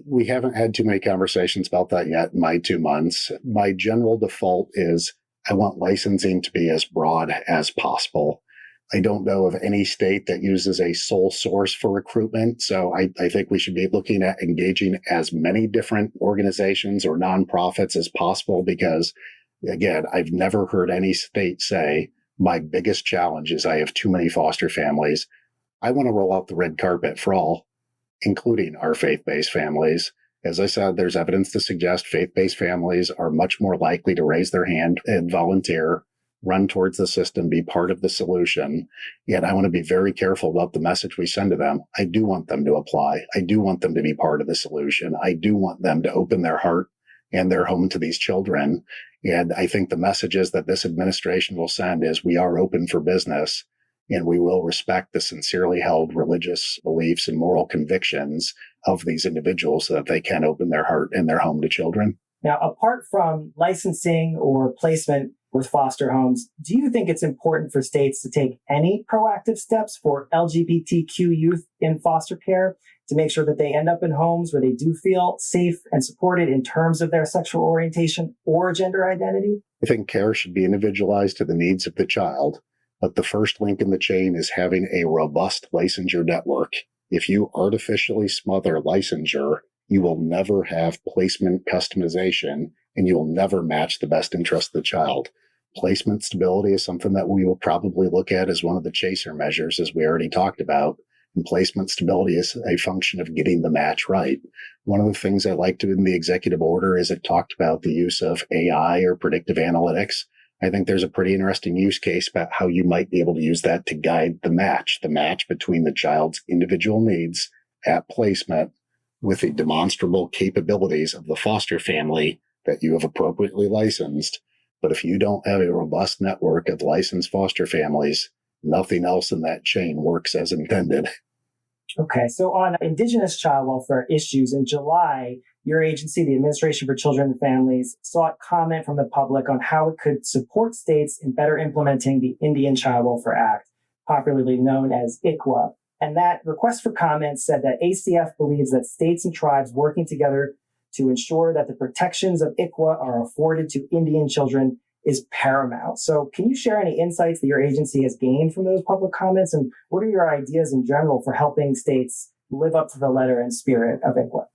We haven't had too many conversations about that yet in my 2 months. My general default is I want licensing to be as broad as possible. I don't know of any state that uses a sole source for recruitment. So I think we should be looking at engaging as many different organizations or nonprofits as possible, because, again, I've never heard any state say, my biggest challenge is I have too many foster families. I want to roll out the red carpet for all, including our faith-based families. As I said, there's evidence to suggest faith-based families are much more likely to raise their hand and volunteer, run towards the system, be part of the solution. Yet I want to be very careful about the message we send to them. I do want them to apply. I do want them to be part of the solution. I do want them to open their heart and their home to these children. And I think the messages that this administration will send is we are open for business and we will respect the sincerely held religious beliefs and moral convictions of these individuals so that they can open their heart and their home to children. Now, apart from licensing or placement with foster homes, do you think it's important for states to take any proactive steps for LGBTQ youth in foster care to make sure that they end up in homes where they do feel safe and supported in terms of their sexual orientation or gender identity? I think care should be individualized to the needs of the child, but the first link in the chain is having a robust licensure network. If you artificially smother licensure, you will never have placement customization, and you will never match the best interest of the child. Placement stability is something that we will probably look at as one of the chaser measures, as we already talked about. And placement stability is a function of getting the match right. One of the things I liked in the executive order is it talked about the use of AI or predictive analytics. I think there's a pretty interesting use case about how you might be able to use that to guide the match between the child's individual needs at placement with the demonstrable capabilities of the foster family that you have appropriately licensed. But if you don't have a robust network of licensed foster families, nothing else in that chain works as intended. Okay, so on Indigenous child welfare issues, in July, your agency, the Administration for Children and Families, sought comment from the public on how it could support states in better implementing the Indian Child Welfare Act, popularly known as ICWA. And that request for comment said that ACF believes that states and tribes working together to ensure that the protections of ICWA are afforded to Indian children is paramount. So can you share any insights that your agency has gained from those public comments? And what are your ideas in general for helping states live up to the letter and spirit of ICWA?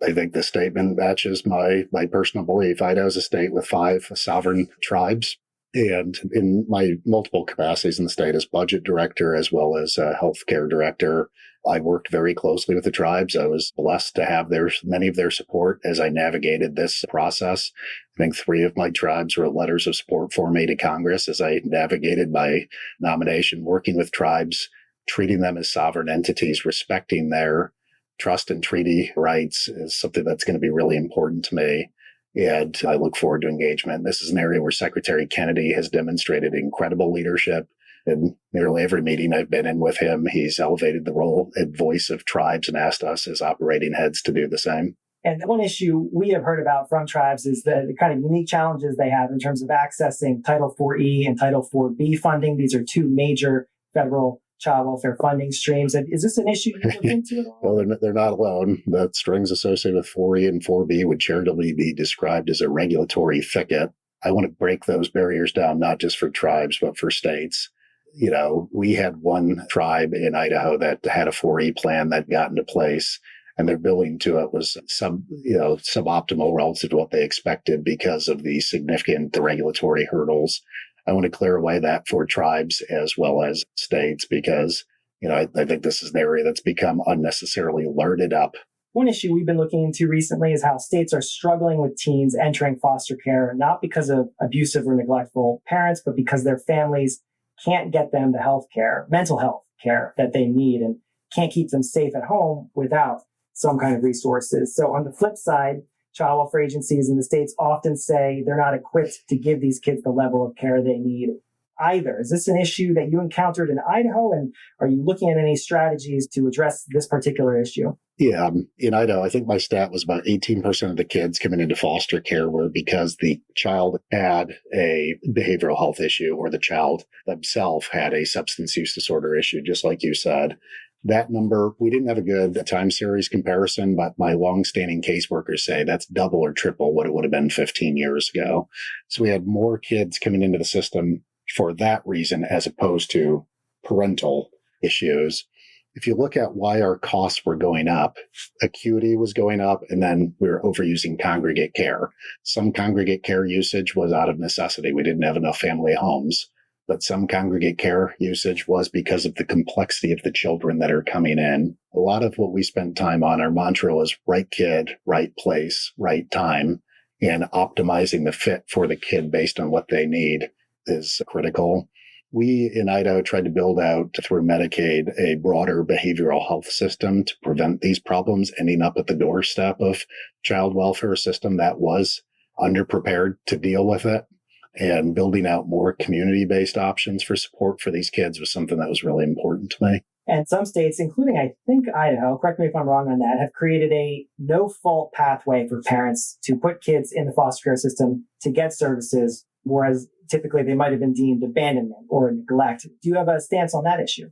I think the statement matches my personal belief. Idaho is a state with 5 sovereign tribes. And in my multiple capacities in the state as budget director, as well as healthcare director, I worked very closely with the tribes. I was blessed to have many of their support as I navigated this process. I think 3 of my tribes wrote letters of support for me to Congress as I navigated my nomination, working with tribes, treating them as sovereign entities, respecting their trust and treaty rights is something that's going to be really important to me. And I look forward to engagement. This is an area where Secretary Kennedy has demonstrated incredible leadership. In nearly every meeting I've been in with him, he's elevated the role and voice of tribes and asked us as operating heads to do the same. And one issue we have heard about from tribes is the kind of unique challenges they have in terms of accessing Title IV and Title IV-B funding. These are 2 major federal child welfare funding streams. And is this an issue you look into at all? Well, they're not alone. The strings associated with 4E and 4B would charitably be described as a regulatory thicket. I want to break those barriers down, not just for tribes, but for states. You know, we had one tribe in Idaho that had a 4E plan that got into place, and their billing to it was suboptimal relative to what they expected because of the significant regulatory hurdles. I want to clear away that for tribes as well as states because, I think this is an area that's become unnecessarily larded up. One issue we've been looking into recently is how states are struggling with teens entering foster care, not because of abusive or neglectful parents, but because their families can't get them the mental health care that they need and can't keep them safe at home without some kind of resources. So on the flip side, child welfare agencies in the states often say they're not equipped to give these kids the level of care they need either. Is this an issue that you encountered in Idaho? And are you looking at any strategies to address this particular issue? Yeah, in Idaho, I think my stat was about 18% of the kids coming into foster care were because the child had a behavioral health issue or the child themselves had a substance use disorder issue, just like you said. That number, we didn't have a good time series comparison, but my longstanding caseworkers say that's double or triple what it would have been 15 years ago. So we had more kids coming into the system for that reason, as opposed to parental issues. If you look at why our costs were going up, acuity was going up, and then we were overusing congregate care. Some congregate care usage was out of necessity. We didn't have enough family homes. But some congregate care usage was because of the complexity of the children that are coming in. A lot of what we spent time on, our mantra was right kid, right place, right time, and optimizing the fit for the kid based on what they need is critical. We in Idaho tried to build out through Medicaid a broader behavioral health system to prevent these problems ending up at the doorstep of child welfare system that was underprepared to deal with it. And building out more community-based options for support for these kids was something that was really important to me. And some states, including I think Idaho, correct me if I'm wrong on that, have created a no-fault pathway for parents to put kids in the foster care system to get services, whereas typically they might have been deemed abandonment or neglect. Do you have a stance on that issue?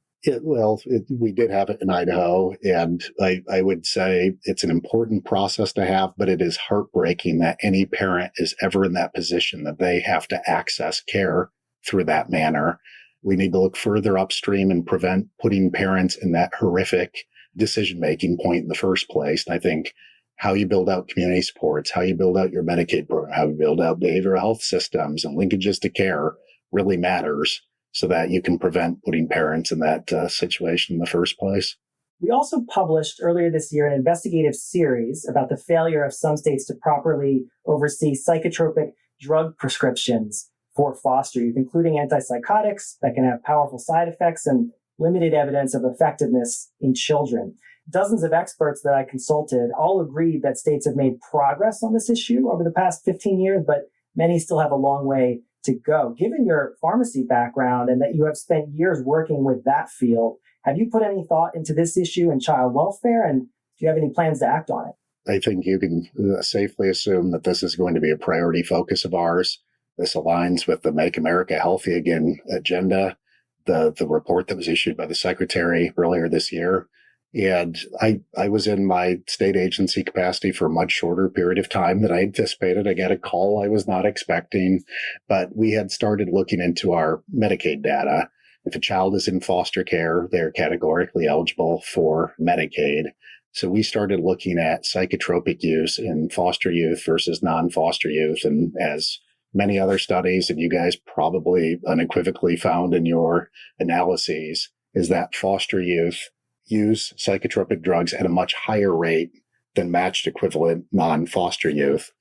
We did have it in Idaho, and I would say it's an important process to have, but it is heartbreaking that any parent is ever in that position that they have to access care through that manner. We need to look further upstream and prevent putting parents in that horrific decision-making point in the first place. And I think how you build out community supports, how you build out your Medicaid program, how you build out behavioral health systems and linkages to care really matters, so that you can prevent putting parents in that situation in the first place. We also published earlier this year an investigative series about the failure of some states to properly oversee psychotropic drug prescriptions for foster youth, including antipsychotics that can have powerful side effects and limited evidence of effectiveness in children. Dozens of experts that I consulted all agreed that states have made progress on this issue over the past 15 years, but many still have a long way to go. Given your pharmacy background and that you have spent years working with that field, Have you put any thought into this issue in child welfare, and do you have any plans to act on it? I think you can safely assume that this is going to be a priority focus of ours. This aligns with the Make America Healthy Again agenda, the report that was issued by the Secretary earlier this year. And I was in my state agency capacity for a much shorter period of time than I anticipated. I got a call I was not expecting, but we had started looking into our Medicaid data. If a child is in foster care, they're categorically eligible for Medicaid. So we started looking at psychotropic use in foster youth versus non-foster youth. And as many other studies, and you guys probably unequivocally found in your analyses, is that foster youth use psychotropic drugs at a much higher rate than matched equivalent non-foster youth.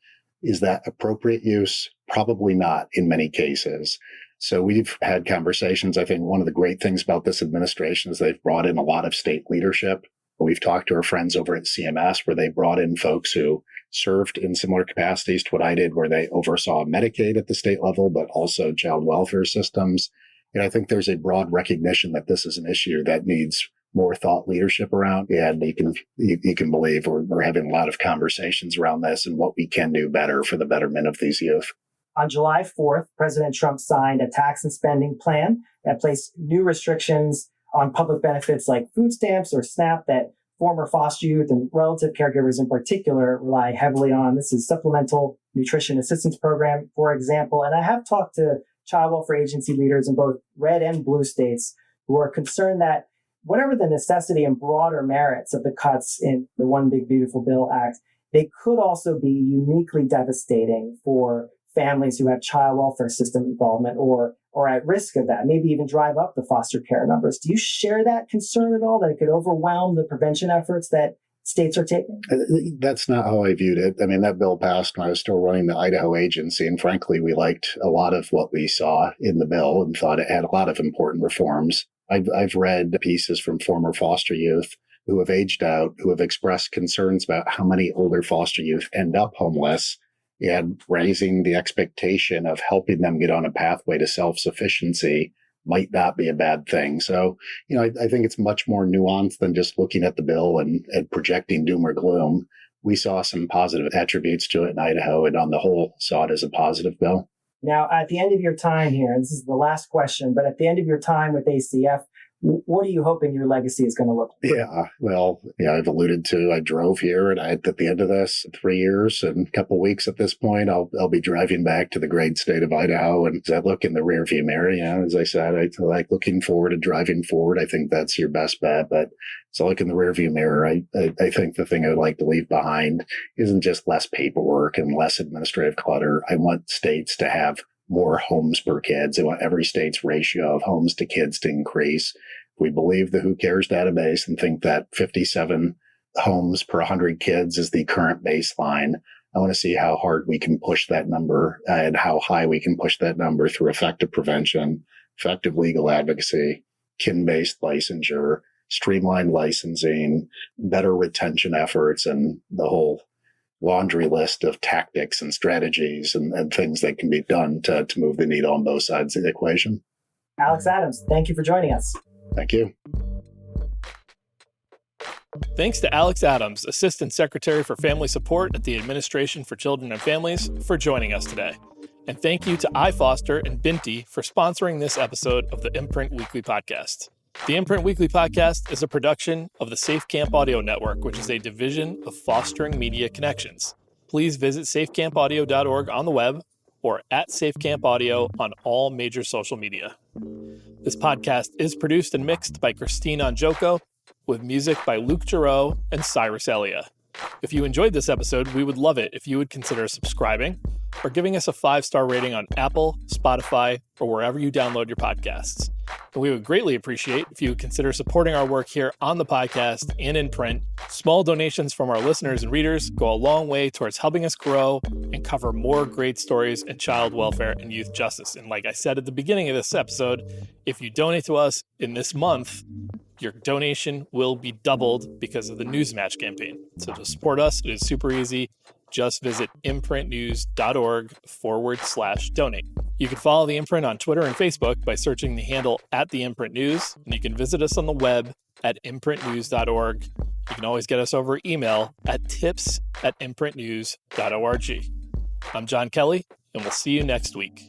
Is that appropriate use? Probably not in many cases. So we've had conversations. I think one of the great things about this administration is they've brought in a lot of state leadership. We've talked to our friends over at CMS, where they brought in folks who served in similar capacities to what I did, where they oversaw Medicaid at the state level, but also child welfare systems. And I think there's a broad recognition that this is an issue that needs more thought leadership around. And you can believe we're having a lot of conversations around this and what we can do better for the betterment of these youth. On July 4th, President Trump signed a tax and spending plan that placed new restrictions on public benefits like food stamps or SNAP that former foster youth and relative caregivers in particular rely heavily on. This is Supplemental Nutrition Assistance Program, for example. And I have talked to child welfare agency leaders in both red and blue states who are concerned that whatever the necessity and broader merits of the cuts in the One Big Beautiful Bill Act, they could also be uniquely devastating for families who have child welfare system involvement or at risk of that, maybe even drive up the foster care numbers. Do you share that concern at all, that it could overwhelm the prevention efforts that states are taking? That's not how I viewed it. I mean, that bill passed when I was still running the Idaho agency, and frankly, we liked a lot of what we saw in the bill and thought it had a lot of important reforms. I've read pieces from former foster youth who have aged out, who have expressed concerns about how many older foster youth end up homeless, and raising the expectation of helping them get on a pathway to self-sufficiency might not be a bad thing. So, I think it's much more nuanced than just looking at the bill and projecting doom or gloom. We saw some positive attributes to it in Idaho, and on the whole saw it as a positive bill. Now, at the end of your time here, and this is the last question, but at the end of your time with ACF, what are you hoping your legacy is going to look like? Yeah, well, I've alluded to, I drove here, and at the end of this, 3 years and a couple of weeks at this point, I'll be driving back to the great state of Idaho. And as I look in the rearview mirror, as I said, I like looking forward and driving forward. I think that's your best bet. But as I look in the rearview mirror, I think the thing I would like to leave behind isn't just less paperwork and less administrative clutter. I want states to have more homes per kids. I want every state's ratio of homes to kids to increase. We believe the Who Cares database and think that 57 homes per 100 kids is the current baseline. I want to see how hard we can push that number and how high we can push that number through effective prevention, effective legal advocacy, kin-based licensure, streamlined licensing, better retention efforts, and the whole laundry list of tactics and strategies and things that can be done to move the needle on both sides of the equation. Alex Adams, thank you for joining us. Thank you. Thanks to Alex Adams, Assistant Secretary for Family Support at the Administration for Children and Families, for joining us today. And thank you to iFoster and Binti for sponsoring this episode of the Imprint Weekly Podcast. The Imprint Weekly Podcast is a production of the Safe Camp Audio Network, which is a division of Fostering Media Connections. Please visit safecampaudio.org on the web or at Safecamp Audio on all major social media. This podcast is produced and mixed by Christine Anjoko, with music by Luke Giroux and Cyrus Elia. If you enjoyed this episode, we would love it if you would consider subscribing or giving us a 5-star rating on Apple, Spotify, or wherever you download your podcasts. And we would greatly appreciate if you would consider supporting our work here on the podcast and in print. Small donations from our listeners and readers go a long way towards helping us grow and cover more great stories in child welfare and youth justice. And like I said at the beginning of this episode, if you donate to us in this month, your donation will be doubled because of the Newsmatch campaign. So to support us, it is super easy. Just visit imprintnews.org/donate. You can follow The Imprint on Twitter and Facebook by searching the handle @TheImprintNews, and you can visit us on the web at imprintnews.org. You can always get us over email at tips@imprintnews.org. I'm John Kelly, and we'll see you next week.